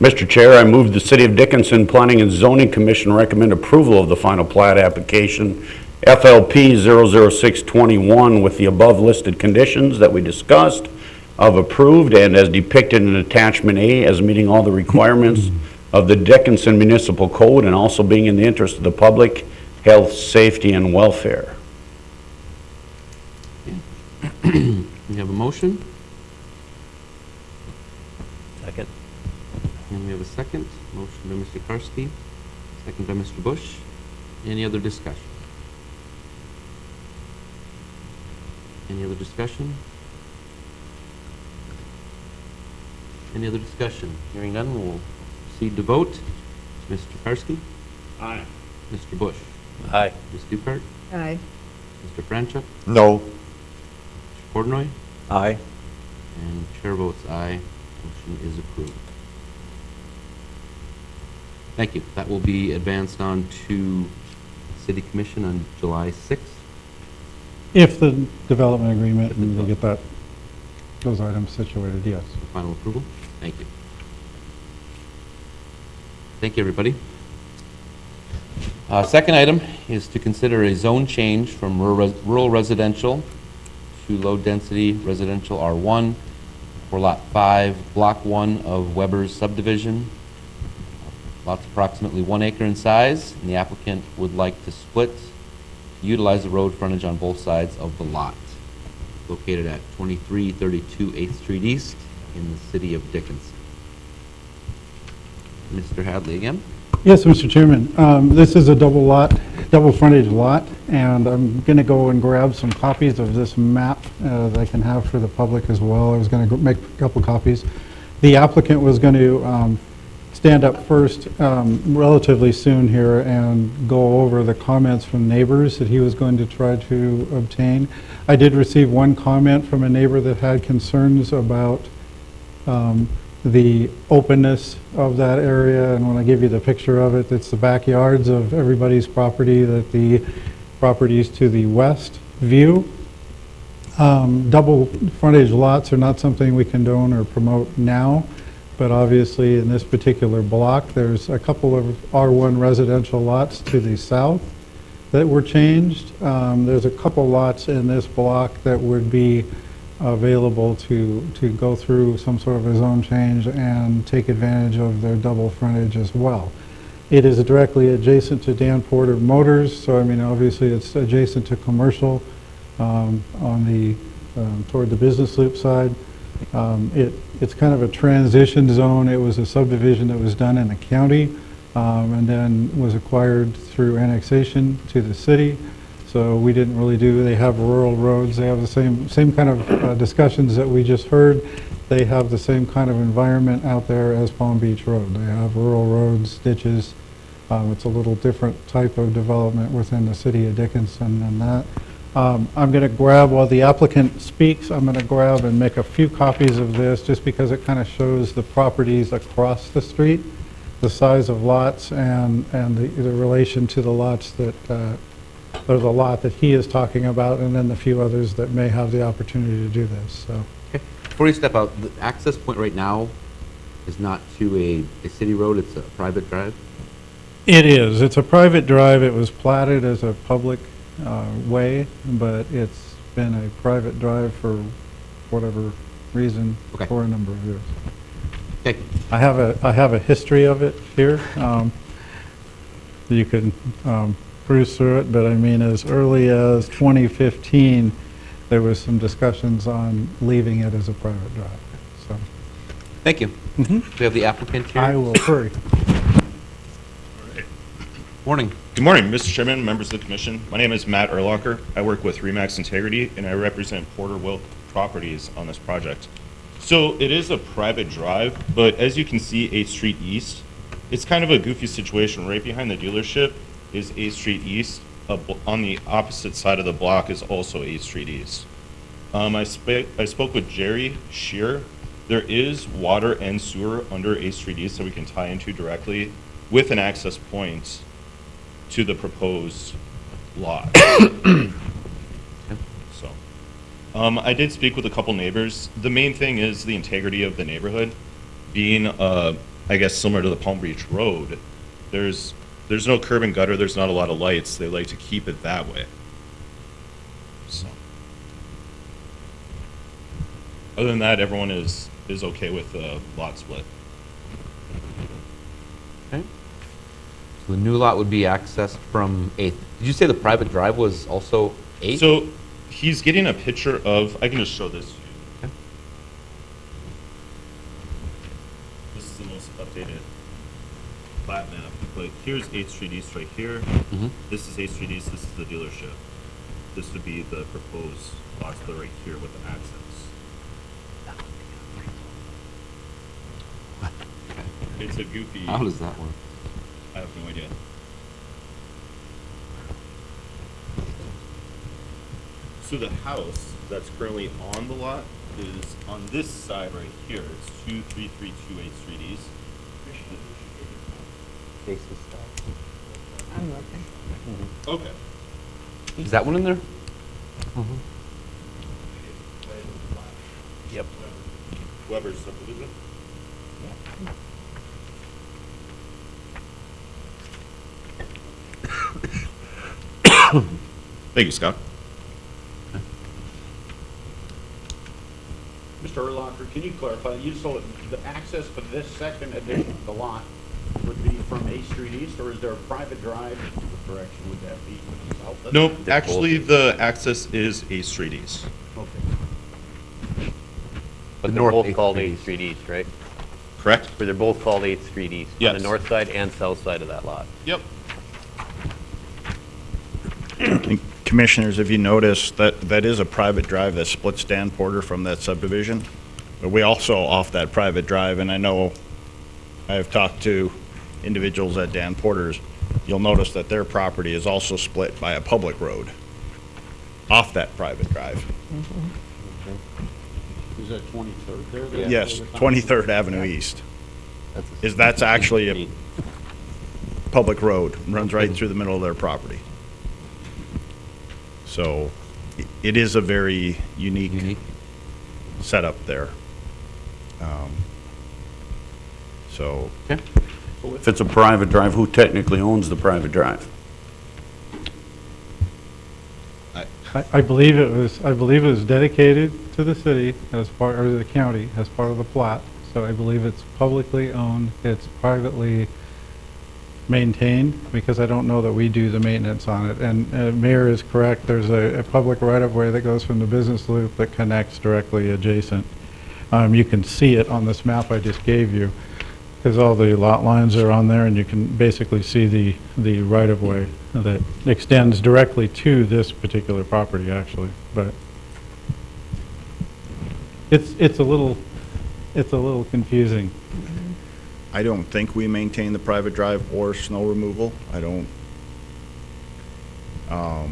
Mr. Chair, I move the City of Dickinson Planning and Zoning Commission recommend approval of the final plat application FLP 00621 with the above listed conditions that we discussed of approved and as depicted in attachment A as meeting all the requirements of the Dickinson Municipal Code and also being in the interest of the public health, safety, and welfare. We have a motion, Second. and we have a second. Motion by Mr. Karski, second by Mr. Bush. Any other discussion? Any other discussion? Any other discussion? Hearing none, we'll proceed to vote. Mr. Karski? Aye. Mr. Bush? Aye. Ms. Dupert? Aye. Mr. Franchuk? No. Mr. Portnoy? Aye. And chair votes aye. Motion is approved. Thank you. That will be advanced on to City Commission on July 6th. If the development agreement, and we get that, those items situated, yes. For final approval. Thank you. Thank you, everybody. Second item is to consider a zone change from rural residential to low-density residential R1 for Lot 5, Block 1 of Weber's subdivision. Lot's approximately 1 acre in size, and the applicant would like to split, utilize the road frontage on both sides of the lot. Located at 2332 8th Street East in the city of Dickinson. Mr. Hadley again. Yes, Mr. Chairman. This is a double frontage lot, and I'm going to go and grab some copies of this map that I can have for the public as well. I was going to make a couple copies. The applicant was going to stand up first relatively soon here and go over the comments from neighbors that he was going to try to obtain. I did receive one comment from a neighbor that had concerns about the openness of that area, and when I give you the picture of it, it's the backyards of everybody's property that the properties to the west view. Double frontage lots are not something we condone or promote now, but obviously in this particular block, there's a couple of R1 residential lots to the south that were changed. There's a couple lots in this block that would be available to go through some sort of a zone change and take advantage of their double frontage as well. It is directly adjacent to Dan Porter Motors, so I mean obviously it's adjacent to commercial on the toward the business loop side. It's kind of a transition zone. It was a subdivision that was done in the county and then was acquired through annexation to the city. So we didn't really they have rural roads. They have the same kind of discussions that we just heard. They have the same kind of environment out there as Palm Beach Road. They have rural roads, ditches. It's a little different type of development within the city of Dickinson than that. I'm going to grab, while the applicant speaks, I'm going to grab and make a few copies of this just because it kind of shows the properties across the street, the size of lots and the relation to the lots that or the lot that he is talking about, and then the few others that may have the opportunity to do this. So, Okay. Before you step out, the access point right now is not to a city road, it's a private drive? it is. It's a private drive. It was platted as a public way, but it's been a private drive for whatever reason Okay. for a number of years. Okay. I have a history of it here. You can cruise through it, but I mean, as early as 2015, there was some discussions on leaving it as a private drive. So Thank you. We have the applicant here. I will hurry. Morning. Good morning, Mr. Chairman, members of the commission. My name is Matt Erlocker. I work with Remax Integrity, and I represent Porter Wilk Properties on this project. So it is a private drive, but as you can see, 8th Street East, it's kind of a goofy situation. Right behind the dealership is 8th Street East. On the opposite side of the block is also 8th Street East. I spoke with Jerry Shear. There is water and sewer under 8th Street East that we can tie into directly with an access point to the proposed lot. So, I did speak with a couple neighbors. The main thing is the integrity of the neighborhood. Being, I guess, similar to the Palm Beach Road, there's no curb and gutter, there's not a lot of lights. They like to keep it that way. So, other than that, everyone is okay with the lot split. Okay. So the new lot would be accessed from 8th. Did you say the private drive was also 8th? So he's getting a picture of, I can just show this to you. Okay. This is the most updated plat map, but here's 8th Street East right here. Mhm. This is 8th Street East, this is the dealership. this would be the proposed lot split right here with the access. It's a goofy. How does that work? I have no idea. So the house that's currently on the lot is on this side right here. It's 23328 Street East. I'm looking. Okay. Is that one in there? Yep. Weber's subdivision. Thank you, Scott. Mr. Erlocker, can you clarify, so the access for this second addition to the lot would be from 8th Street East, or is there a private drive? What direction would that be? South? Nope, actually, the access is 8th Street East. Okay. But The they're north both 8th called Street 8th East. Street East, right? Correct? But they're both called 8th Street East. On Yes. the north side and south side of that lot. Yep. Commissioners, if you notice, that is a private drive that splits Dan Porter from that subdivision. But we also off that private drive, and I know I've talked to individuals at Dan Porter's, you'll notice that their property is also split by a public road off that private drive. Is that 23rd there? Yes, 23rd Avenue East. That's actually a public road, runs right through the middle of their property. So it is a very unique setup there. So, If it's a private drive, who technically owns the private drive? I believe it was dedicated to the city as part, or the county as part of the plat. So I believe it's publicly owned, it's privately maintained, because I don't know that we do the maintenance on it. And Mayor is correct, there's a public right-of-way that goes from the business loop that connects directly adjacent. You can see it on this map I just gave you, because all the lot lines are on there, and you can basically see the right-of-way that extends directly to this particular property, actually. But it's a little confusing. I don't think we maintain the private drive or snow removal. I don't. I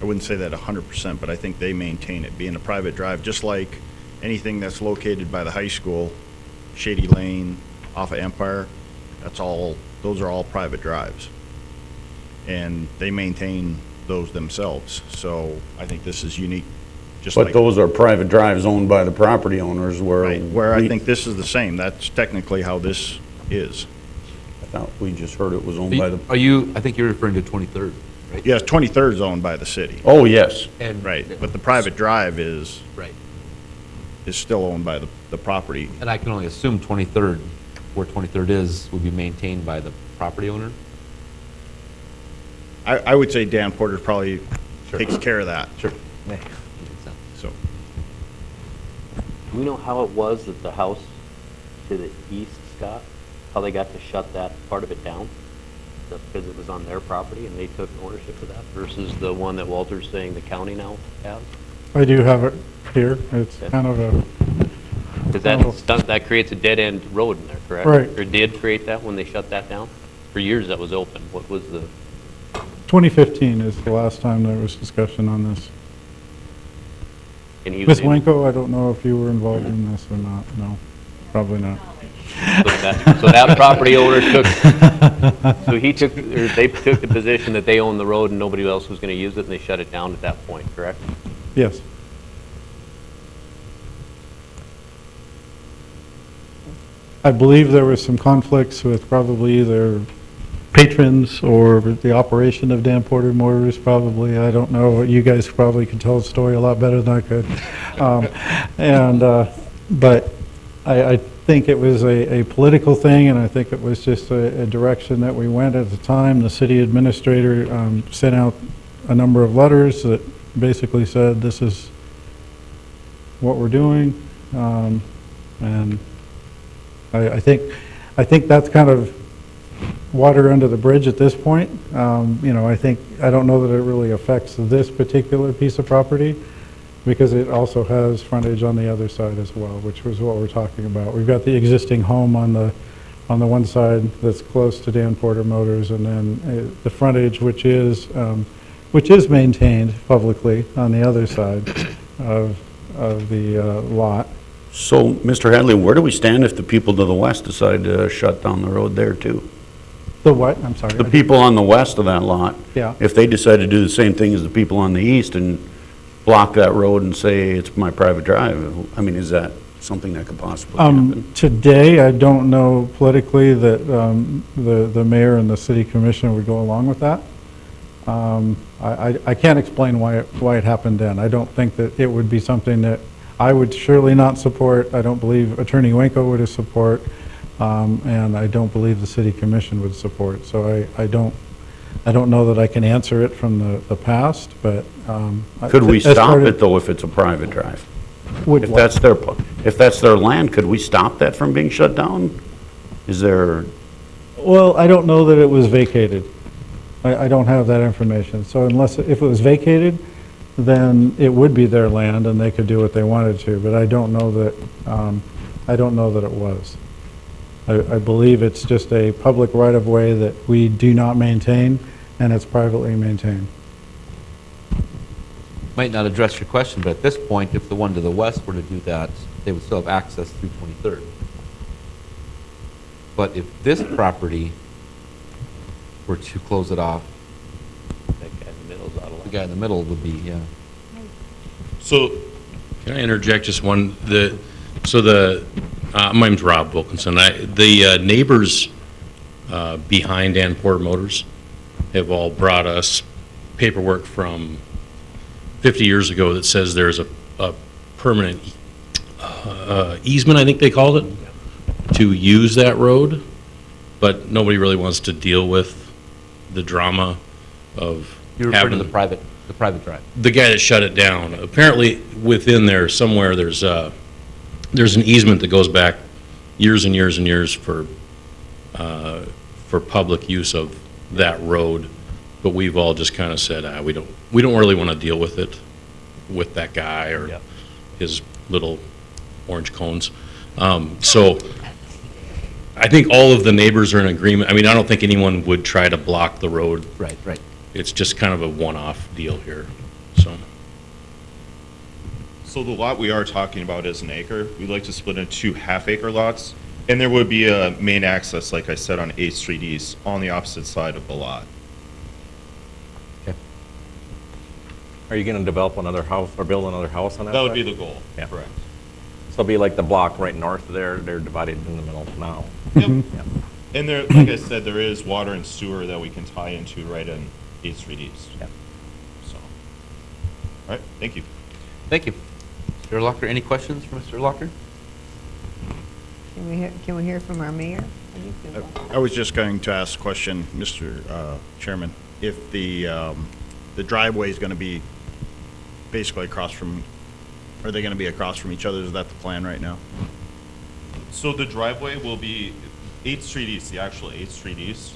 wouldn't say that 100%, but I think they maintain it, being a private drive, just like anything that's located by the high school, Shady Lane, off of Empire, those are all private drives. And they maintain those themselves, so I think this is unique, just like. But those are private drives owned by the property owners where. Right, where I think this is the same, that's technically how this is. I thought we just heard it was owned by the. I think you're referring to 23rd, right? Yes, 23rd is owned by the city. Oh, yes. Right, but the private drive is Right. still owned by the property. And I can only assume 23rd, where 23rd is, would be maintained by the property owner? I would say Dan Porter probably takes care of that. Sure. So, Do we know how it was that the house to the east, Scott, how they got to shut that part of it down? That's because it was on their property and they took ownership of that versus the one that Walter's saying the county now has? I do have it here. It's kind of a, Because that creates a dead-end road in there, correct? Right. Or did create that when they shut that down? For years that was open. What was the, 2015 is the last time there was discussion on this. and he was Ms. Wanko, I don't know if you were involved in this or not. No, probably not. So that property owner took, so he took, or they took the position that they owned the road and nobody else was going to use it and they shut it down at that point, correct? Yes. I believe there was some conflicts with probably either patrons or the operation of Dan Porter Motors, probably. I don't know. You guys probably could tell the story a lot better than I could. But I think it was a political thing, and I think it was just a direction that we went at the time. The city administrator sent out a number of letters that basically said, this is what we're doing. And I think that's kind of water under the bridge at this point. You know, I don't know that it really affects this particular piece of property because it also has frontage on the other side as well, which was what we're talking about. We've got the existing home on the one side that's close to Dan Porter Motors, and then the frontage, which is maintained publicly on the other side of the lot. So, Mr. Hadley, where do we stand if the people to the west decide to shut down the road there too? The what? I'm sorry. The people on the west of that lot? Yeah. If they decide to do the same thing as the people on the east and block that road and say it's my private drive, I mean, is that something that could possibly happen? Today, I don't know politically that the mayor and the city commission would go along with that. I can't explain why it happened then. I don't think that it would be something that I would surely not support. I don't believe Attorney Wenko would support, and I don't believe the city commission would support. So I don't know that I can answer it from the past, but Could we stop it though if it's a private drive? If that's their land, could we stop that from being shut down? Is there? Well, I don't know that it was vacated. I don't have that information. So if it was vacated, then it would be their land and they could do what they wanted to. But I don't know that it was. I believe it's just a public right-of-way that we do not maintain, and it's privately maintained. Might not address your question, but at this point, if the one to the west were to do that, they would still have access through 23rd. But if this property were to close it off, That guy in the middle's out of line. the guy in the middle would be, yeah. So, can I interject just one? My name's Rob Wilkinson. The neighbors behind Dan Porter Motors have all brought us paperwork from 50 years ago that says there's a permanent easement, I think they called it, to use that road, but nobody really wants to deal with the drama of You're referring to the private drive. the guy that shut it down. Apparently, within there somewhere, there's an easement that goes back years and years and years for public use of that road, but we've all just kind of said, we don't really want to deal with it, with that guy or his little orange cones. So I think all of the neighbors are in agreement. I mean, I don't think anyone would try to block the road. Right. It's just kind of a one-off deal here, so. So the lot we are talking about is an acre. We'd like to split into 2 half-acre lots, and there would be a main access, like I said, on 8th Street East, on the opposite side of the lot. Are you going to develop another house or build another house on that That would side? be the goal, Yeah. correct. So it'll be like the block right north of there, they're divided in the middle now. Yep. Yeah. And there, like I said, there is water and sewer that we can tie into right in 8th Street East. Yeah. So, all right, thank you. Thank you. Mr. Locker, any questions for Mr. Locker? Can we hear from our mayor? How do you feel about that? I was just going to ask a question, Mr. Chairman. If the driveway is going to be basically across from, are they going to be across from each other? Is that the plan right now? So the driveway will be 8th Street East, the actual 8th Street East.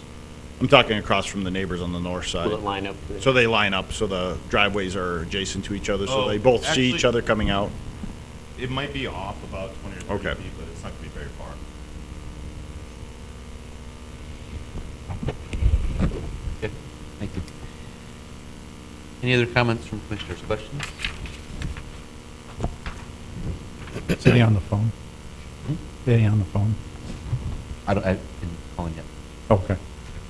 I'm talking across from the neighbors on the north side. Will it line up? So they line up, so the driveways are adjacent to each other, so Oh, they both see each actually- other coming out? It might be off about 20 or 30 Okay. feet, but it's not going to be very far. Okay, thank you. Any other comments from commissioners, questions? Sitting on the phone. Sitting on the phone. I didn't call in yet. Okay,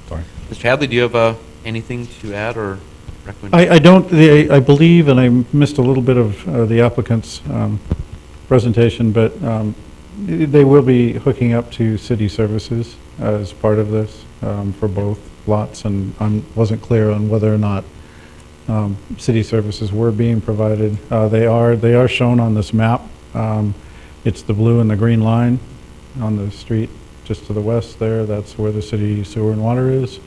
sorry. Mr. Hadley, do you have anything to add or recommend? I don't, I believe, and I missed a little bit of the applicant's presentation, but they will be hooking up to city services as part of this for both lots, and I wasn't clear on whether or not city services were being provided. They are shown on this map. It's the blue and the green line on the street just to the west there. That's where the city sewer and water is.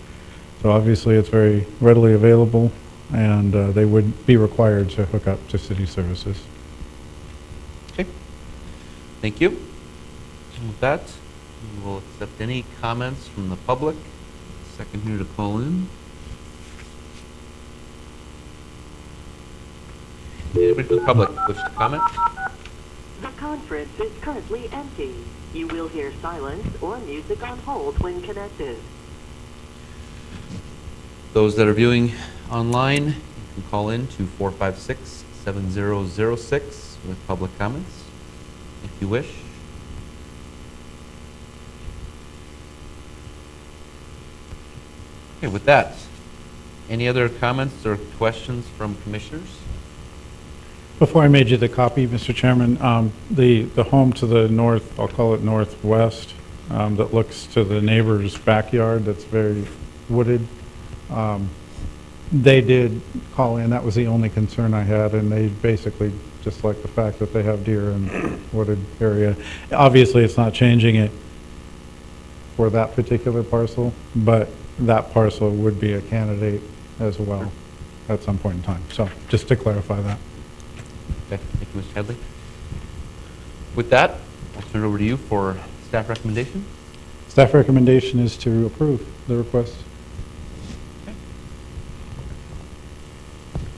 So obviously it's very readily available, and they would be required to hook up to city services. Okay, thank you. And with that, we will accept any comments from the public second here to call in. Anybody from the public wish to comment? The conference is currently empty. You will hear silence or music on hold when connected. Those that are viewing online, you can call in to 456-7006 with public comments, if you wish. Okay, with that, any other comments or questions from commissioners? Before I made you the copy, Mr. Chairman, the home to the north, I'll call it northwest, that looks to the neighbor's backyard that's very wooded, they did call in. That was the only concern I had, and they basically just like the fact that they have deer in wooded area. Obviously, it's not changing it for that particular parcel, but that parcel would be a candidate as well at some point in time. So just to clarify that. Okay, thank you, Mr. Headley. With that, I'll turn it over to you for staff recommendation. Staff recommendation is to approve the request.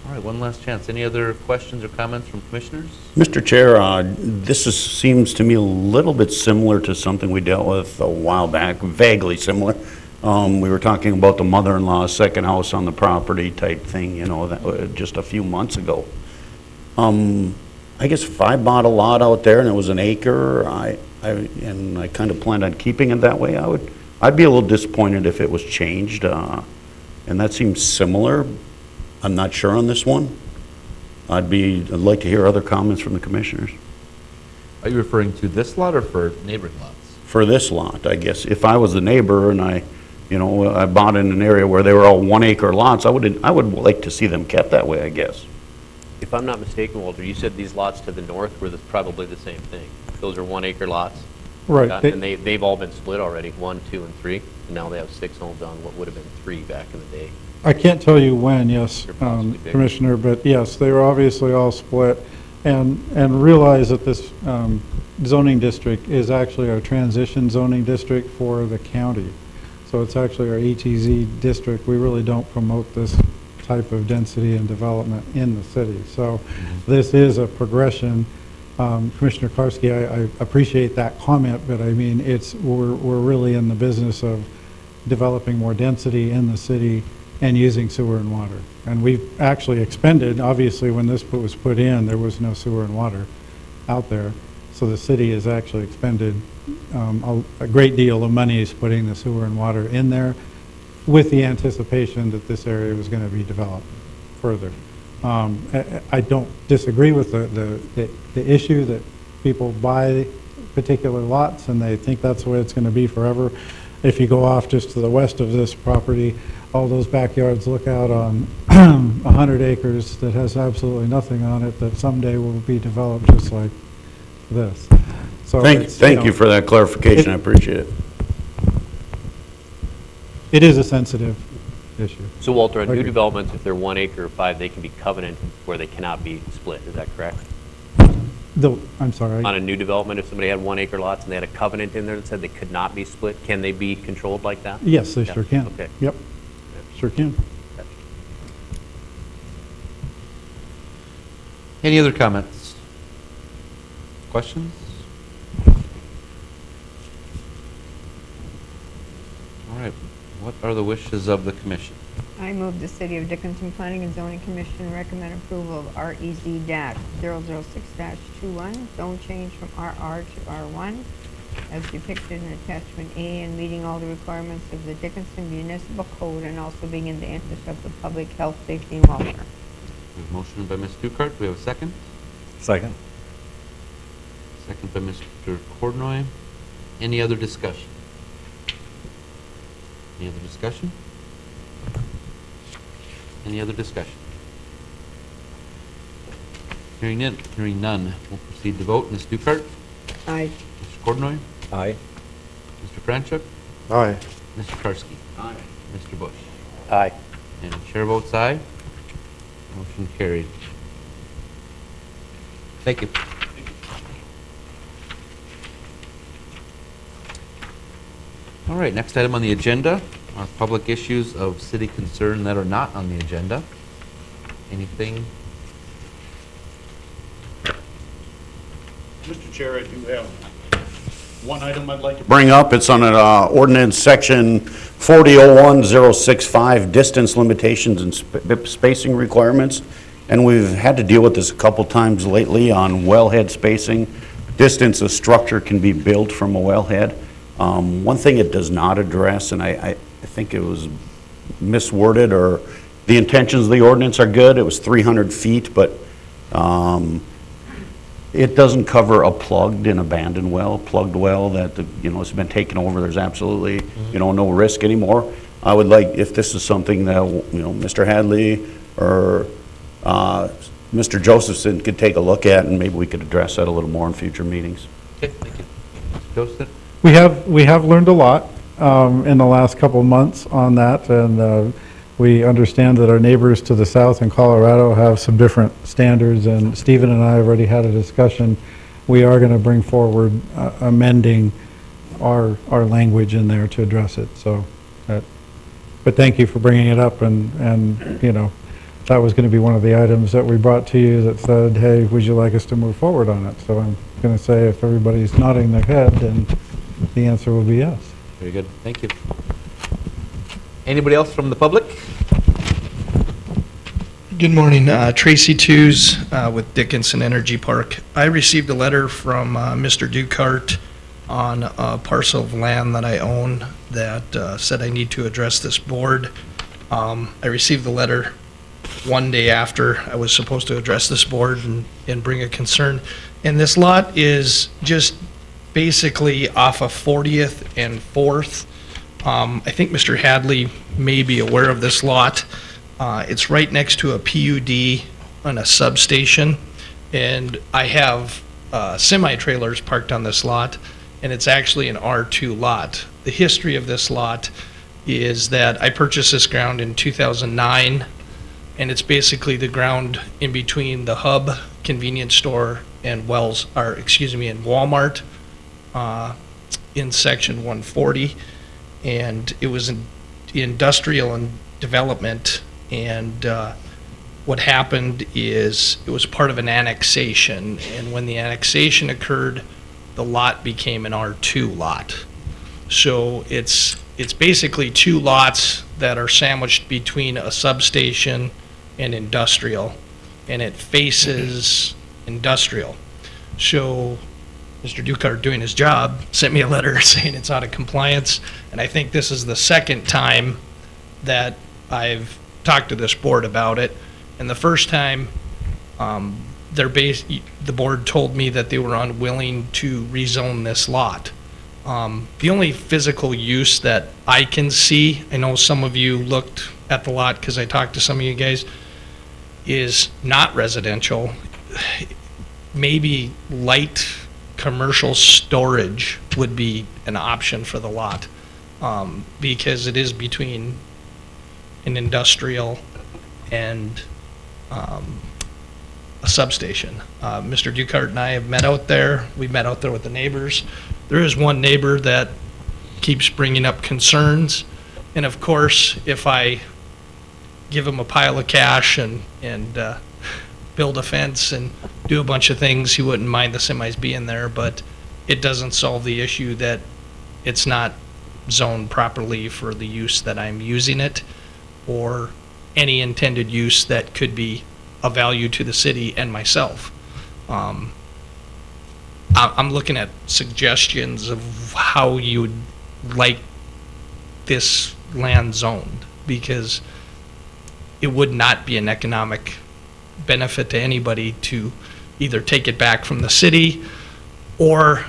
All right, one last chance. Any other questions or comments from commissioners? Mr. Chair, seems to me a little bit similar to something we dealt with a while back, vaguely similar. We were talking about the mother-in-law's second house on the property type thing, you know, that was just a few months ago. I guess if I bought a lot out there and it was an acre, and I kind of planned on keeping it that way, I'd be a little disappointed if it was changed, and that seems similar. I'm not sure on this one. I'd like to hear other comments from the commissioners. Are you referring to this lot or for neighboring lots? For this lot, I guess, if I was the neighbor and I bought in an area where they were all 1 acre lots, I would like to see them kept that way, I guess. If I'm not mistaken, Walter, you said these lots to the north were probably the same thing. Those are 1 acre lots? Right. Yeah, and they've all been split already, 1, 2, and 3, and now they have 6 homes on what would have been 3 back in the day. I can't tell you when, yes, They're possibly bigger. Commissioner, but yes, they were obviously all split. And realize that this zoning district is actually our transition zoning district for the county. So it's actually our ETZ district. We really don't promote this type of density and development in the city. So this is a progression. Commissioner Karski, I appreciate that comment, but I mean, we're really in the business of developing more density in the city and using sewer and water. And we've actually expended, obviously when this was put in, there was no sewer and water out there. So the city has actually expended a great deal of money is putting the sewer and water in there with the anticipation that this area was going to be developed further. I don't disagree with the issue that people buy particular lots and they think that's the way it's going to be forever. If you go off just to the west of this property, all those backyards look out on 100 acres that has absolutely nothing on it that someday will be developed just like this. So Thank you for that clarification. I appreciate it. It is a sensitive issue. So Walter, on new Okay. developments, if they're 1 acre or 5, they can be covenanted where they cannot be split, is that correct? I'm sorry. On a new development, if somebody had 1 acre lots and they had a covenant in there that said they could not be split, can they be controlled like that? Yes, they Yeah. sure can. Okay. Yep, sure can. Any other comments? Questions? All right, what are the wishes of the commission? I move the City of Dickinson Planning and Zoning Commission recommend approval of REZ-006-21, zone change from RR to R1, as depicted in attachment A, and meeting all the requirements of the Dickinson Municipal Code and also being in the interest of the public health, safety, and welfare. We have a motion by Ms. Dukart. Do we have a second? Second. Second by Mr. Cordnoy. Any other discussion? Any other discussion? Any other discussion? Hearing none, we'll proceed to vote. Ms. Dukart? Aye. Mr. Cordnoy? Aye. Mr. Franchuk? Aye. Mr. Karski? Aye. Mr. Bush? Aye. And the chair votes aye. Motion carried. Thank you. All right, next item on the agenda Our public issues of city concern that are not on the agenda. Anything? Mr. Chair, I do have one item I'd like to Bring up, it's on ordinance section 4001065, distance limitations and spacing requirements. And we've had to deal with this a couple times lately on wellhead spacing. Distance a structure can be built from a wellhead. One thing it does not address, and I think it was misworded, or the intentions of the ordinance are good, it was 300 feet, but it doesn't cover a plugged and abandoned well, plugged well that, has been taken over. There's absolutely, no risk anymore. I would like, if this is something that, Mr. Hadley or Mr. Josephson could take a look at, and maybe we could address that a little more in future meetings. Okay, thank you. Joseph? We have learned a lot in the last couple of months on that, and we understand that our neighbors to the south in Colorado have some different standards, and Stephen and I have already had a discussion. We are going to bring forward amending our language in there to address it. So, but thank you for bringing it up, and that was going to be one of the items that we brought to you that said, hey, would you like us to move forward on it? So I'm going to say, if everybody's nodding their head, then the answer will be yes. Very good, thank you. Anybody else from the public? Good morning, Tracy Tews with Dickinson Energy Park. I received a letter from Mr. Dukart on a parcel of land that I own that said I need to address this board. I received the letter one day after I was supposed to address this board and bring a concern. And this lot is just basically off of 40th and 4th. I think Mr. Hadley may be aware of this lot. It's right next to a PUD on a substation, and I have semi-trailers parked on this lot, and it's actually an R2 lot. The history of this lot is that I purchased this ground in 2009, and it's basically the ground in between the Hub convenience store and and Walmart in section 140, and it was in industrial and development. And what happened is it was part of an annexation, and when the annexation occurred, the lot became an R2 lot. So it's basically two lots that are sandwiched between a substation and industrial, and it faces industrial. So Mr. Dukart, doing his job, sent me a letter saying it's out of compliance, and I think this is the second time that I've talked to this board about it. And the first time, the board told me that they were unwilling to rezone this lot. The only physical use that I can see, I know some of you looked at the lot because I talked to some of you guys, is not residential. Maybe light commercial storage would be an option for the lot, because it is between an industrial and a substation. Mr. Dukart and I have met out there. We met out there with the neighbors. There is one neighbor that keeps bringing up concerns, and of course, if I give him a pile of cash and build a fence and do a bunch of things, he wouldn't mind the semis being there, but it doesn't solve the issue that it's not zoned properly for the use that I'm using it, or any intended use that could be of value to the city and myself. I'm looking at suggestions of how you would like this land zoned, because it would not be an economic benefit to anybody to either take it back from the city, or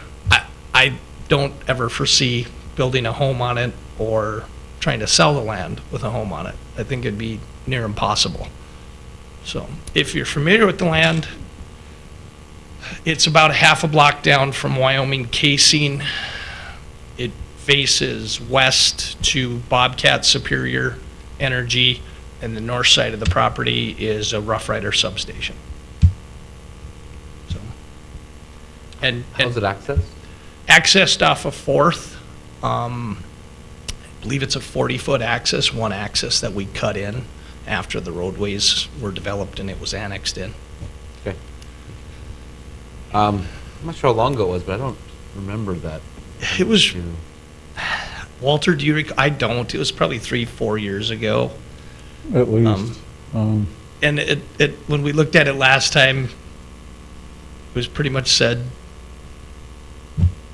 I don't ever foresee building a home on it or trying to sell the land with a home on it. I think it'd be near impossible. So if you're familiar with the land, it's about a half a block down from Wyoming Casing. It faces west to Bobcat Superior Energy, and the north side of the property is a Rough Rider substation. So, and how's it accessed? Accessed off of 4th. believe it's a 40-foot axis, one axis that we cut in after the roadways were developed and it was annexed in. Okay. I'm not sure how long ago it was, but I don't remember that. It was, Walter, do you I don't. It was probably 3-4 years ago. At least. And when we looked at it last time, it was pretty much said,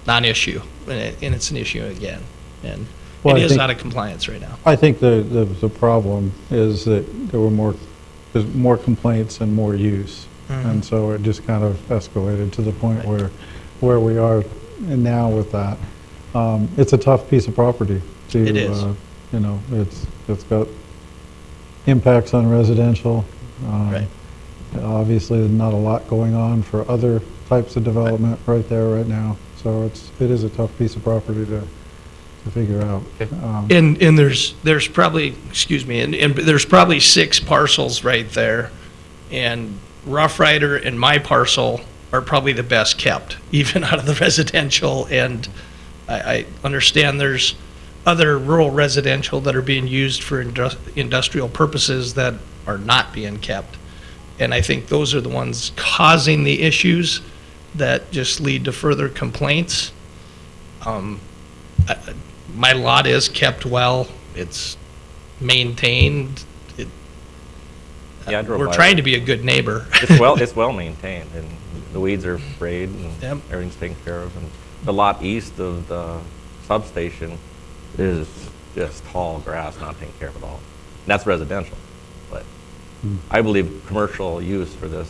non-issue, and it's an issue again. And Well, it I is think- out of compliance right now. I think the problem is that there's more complaints and more use. Mhm. And so it just kind of escalated to the point where we are now with that. It's a tough piece of property to, It is. You know, it's got impacts on residential. Right. Obviously, there's not a lot going on for other types of development right there right now. So it is a tough piece of property to figure out. And there's probably, excuse me, and there's probably 6 parcels right there. And Rough Rider and my parcel are probably the best kept, even out of the residential. And I understand there's other rural residential that are being used for industrial purposes that are not being kept. And I think those are the ones causing the issues that just lead to further complaints. My lot is kept well, it's maintained. Yeah, I drove We're by trying it. to be a good neighbor. It's well maintained, and the weeds are sprayed, and Yep. everything's taken care of. And the lot east of the substation is just tall grass, not taken care of at all. And that's residential, but I believe commercial use for this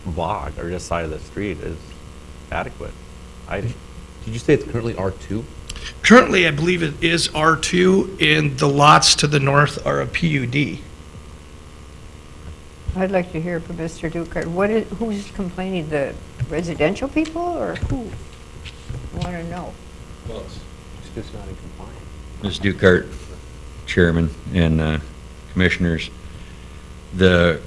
block or this side of the street is adequate. Did you say it's currently R2? Currently, I believe it is R2, and the lots to the north are a PUD. I'd like to hear from Mr. Dukart. Who's complaining, the residential people, or who? I want to know. It's just not in compliance. Ms. Dukart, Chairman and Commissioners, the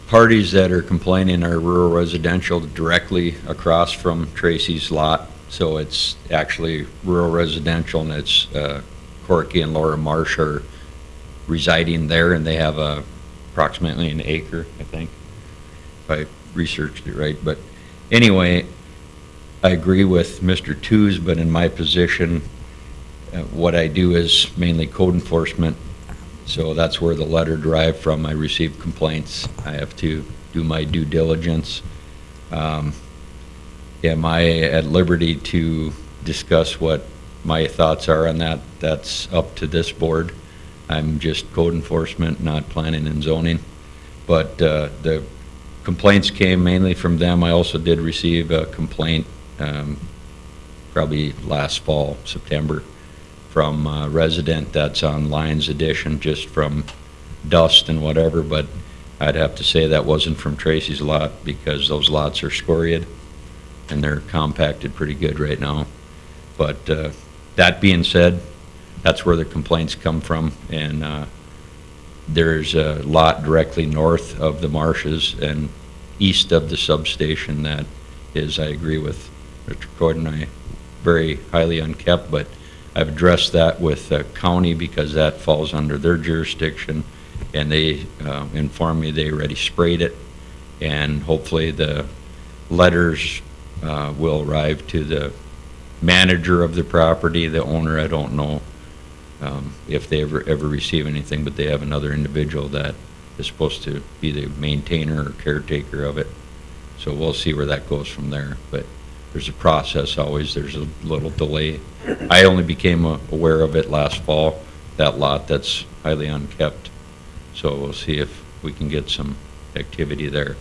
parties that are complaining are rural residential directly across from Tracy's lot. So it's actually rural residential, and it's Corky and Laura Marsh are residing there, and they have approximately an acre, I think, if I researched it right. But anyway, I agree with Mr. Tews, but in my position, what I do is mainly code enforcement. So that's where the letter derived from. I receive complaints. I have to do my due diligence. Am I at liberty to discuss what my thoughts are on that? That's up to this board. I'm just code enforcement, not planning and zoning. But the complaints came mainly from them. I also did receive a complaint probably last fall, September, from a resident that's on Lions Edition, just from dust and whatever, but I'd have to say that wasn't from Tracy's lot, because those lots are scoriated and they're compacted pretty good right now. But that being said, that's where the complaints come from, and there's a lot directly north of the marshes and east of the substation that is, I agree with Mr. Croydon, very highly unkept, but I've addressed that with the county because that falls under their jurisdiction, and they informed me they already sprayed it, and hopefully the letters will arrive to the manager of the property. The owner, I don't know if they ever receive anything, but they have another individual that is supposed to be the maintainer or caretaker of it. So we'll see where that goes from there. But there's a process always. There's a little delay. I only became aware of it last fall, that lot that's highly unkept. So we'll see if we can get some activity there.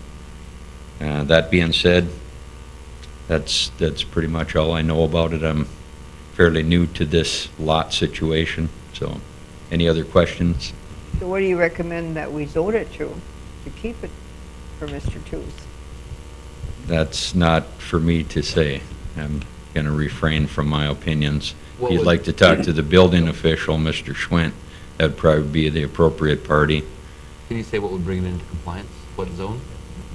That being said, that's pretty much all I know about it. I'm fairly new to this lot situation. So any other questions? So what do you recommend that we zone it to keep it for Mr. Tews? That's not for me to say. I'm going to refrain from my opinions. If you'd like to talk to the building official, Mr. Schwint, that'd probably be the appropriate party. Can you say what would bring it into compliance? What zone?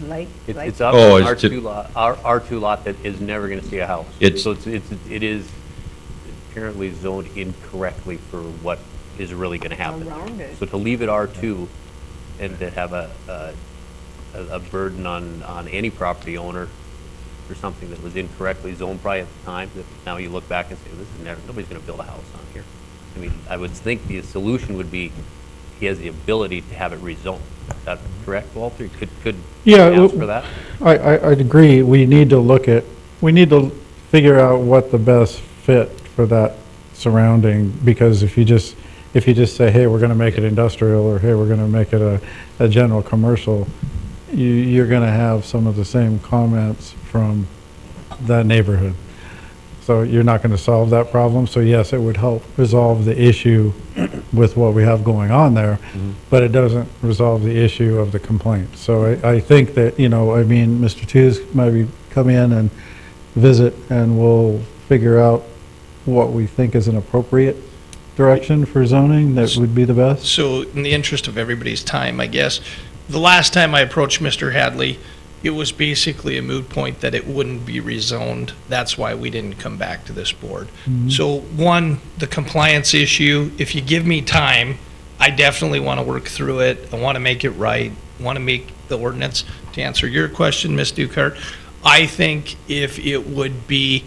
It's up Oh, an it's to- R2 lot, R2 lot that is never going to see a house. It's- So it is, apparently zoned incorrectly for what is really going to happen. Around it. So to leave it R2 and to have a burden on any property owner for something that was incorrectly zoned probably at the time, that now you look back and say, this is never, nobody's going to build a house on here. I mean, I would think the solution would be he has the ability to have it rezoned. Is that correct, Walter? Could Yeah, you ask for that? I'd agree. We need to figure out what the best fit for that surrounding, because if you just say, hey, we're going to make it industrial, or hey, we're going to make it a general commercial, you're going to have some of the same comments from that neighborhood. So you're not going to solve that problem. So yes, it would help resolve the issue with what we have going on there, but it doesn't resolve the issue of the complaint. So I think that, Mr. Tews maybe come in and visit, and we'll figure out what we think is an appropriate direction for zoning that would be the best. So in the interest of everybody's time, I guess, the last time I approached Mr. Hadley, it was basically a moot point that it wouldn't be rezoned. That's why we didn't come back to this board. So one, the compliance issue, if you give me time, I definitely want to work through it. I want to make it right. I want to make the ordinance. To answer your question, Ms. Dukart, I think if it would be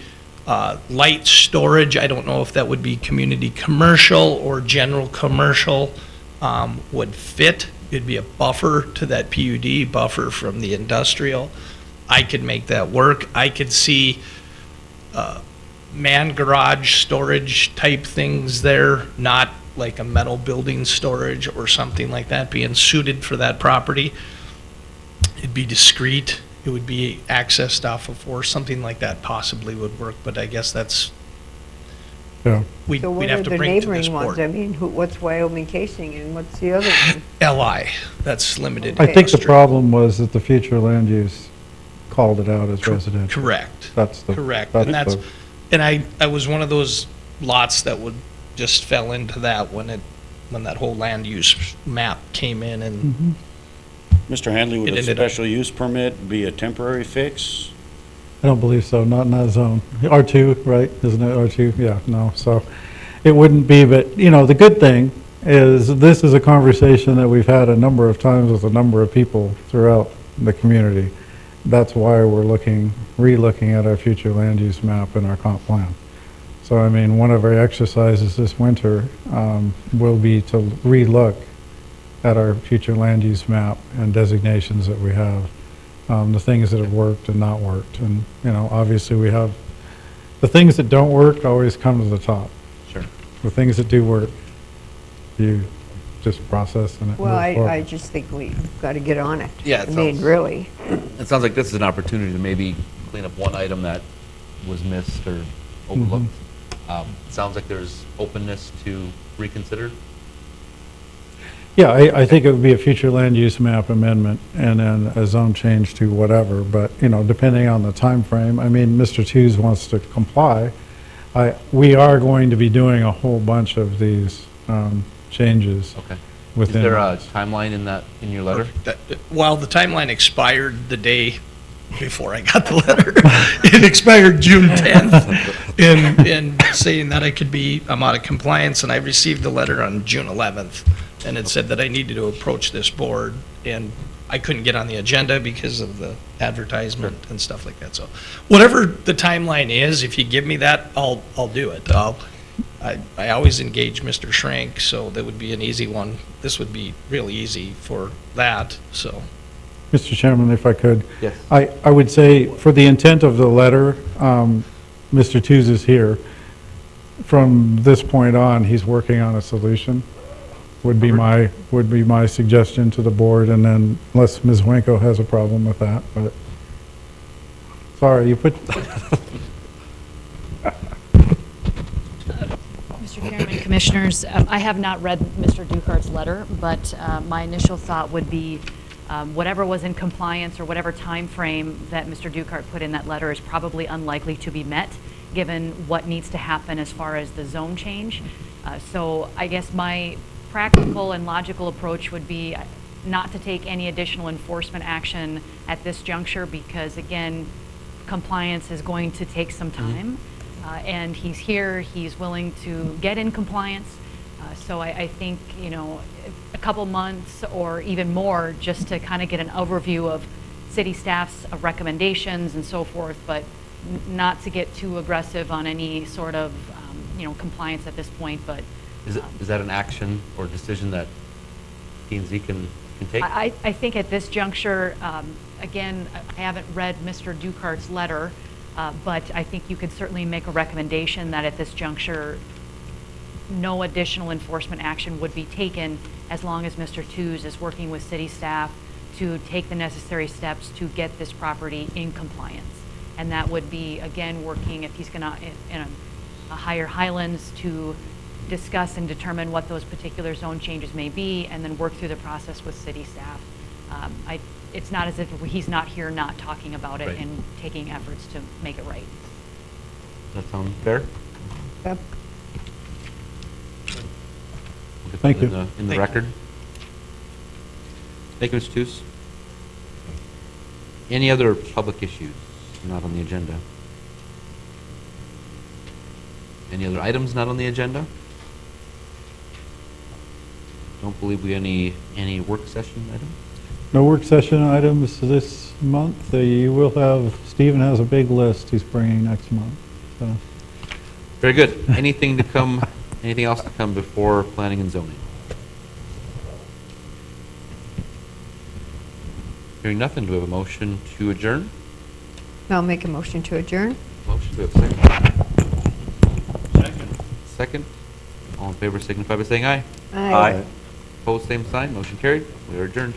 light storage, I don't know if that would be community commercial or general commercial, would fit. It'd be a buffer to that PUD, buffer from the industrial. I could make that work. I could see man garage storage type things there, not like a metal building storage or something like that being suited for that property. It'd be discreet. It would be accessed off of, or something like that possibly would work, but I guess that's, Yeah. we'd So what have are to the bring it to this neighboring ones? board. I mean, what's Wyoming Casing and what's the other one? LI, that's limited. I think the industry. problem was that the future land use called it out as residential. Correct. That's the. Correct, and and I was one of those lots that would just fell into that when that whole land use map came in and Mr. Handley, would It a ended up- special use permit be a temporary fix? I don't believe so, not in that zone. R2, right, isn't it R2? Yeah, no, so it wouldn't be, but, the good thing is this is a conversation that we've had a number of times with a number of people throughout the community. That's why we're re-looking at our future land use map and our comp plan. So, one of our exercises this winter will be to re-look at our future land use map and designations that we have. The things that have worked and not worked. And, obviously we have, the things that don't work always come to the top. Sure. The things that do work, you just process and it Well, moves forward. I just think we've got to get on it. Yeah, I mean, really. It sounds like this is an opportunity to maybe clean up one item that was missed or overlooked. Sounds like there's openness to reconsider. Yeah, I think it would be a future land use map amendment and then a zone change to whatever, but, depending on the time frame. Mr. Tews wants to comply. We are going to be doing a whole bunch of these changes. Okay. Is Within. there a timeline in your letter? While the timeline expired the day before I got the letter, it expired June 10th in saying that I'm out of compliance, and I received the letter on June 11th, and it said that I needed to approach this board, and I couldn't get on the agenda because of the advertisement and stuff like that. So whatever the timeline is, if you give me that, I'll do it. I always engage Mr. Schrank, so that would be an easy one. This would be really easy for that, so. Mr. Chairman, if I could. Yes. I would say, for the intent of the letter, Mr. Tews is here. From this point on, he's working on a solution, would be my suggestion to the board, and then unless Ms. Wenko has a problem with that, but, sorry, you put, Mr. Chairman, Commissioners, I have not read Mr. Dukart's letter, but my initial thought would be whatever was in compliance or whatever time frame that Mr. Dukart put in that letter is probably unlikely to be met, given what needs to happen as far as the zone change. So I guess my practical and logical approach would be not to take any additional enforcement action at this juncture because, again, compliance is going to take some time. And he's here, he's willing to get in compliance. So I think, you know, a couple months or even more just to kind of get an overview of city staff's recommendations and so forth, but not to get too aggressive on any sort of, you know, compliance at this point, but. Is that an action or decision that P&Z can take? I think at this juncture, again, I haven't read Mr. Ducart's letter, but I think you could certainly make a recommendation that at this juncture, no additional enforcement action would be taken as long as Mr. Tews is working with city staff to take the necessary steps to get this property in compliance. And that would be, again, working, if he's going to hire Highlands to discuss and determine what those particular zone changes may be, and then work through the process with city staff. It's not as if he's not here not talking about it Right. and taking efforts to make it right. Does that sound fair? Yep. We'll get Thank that you. In the Thank you. record. Thank you, Mr. Tews. Any other public issues not on the agenda? Any other items not on the agenda? Don't believe we any work session items? No work session items this month. You will have, Stephen has a big list he's bringing next month, so. Very good. Anything to come, anything else to come before planning and zoning? Hearing nothing, do we have a motion to adjourn? I'll make a motion to adjourn. Motion, do we have a second? Second. All in favor signify by saying aye. Aye. Opposed, same sign. Motion carried. We are adjourned.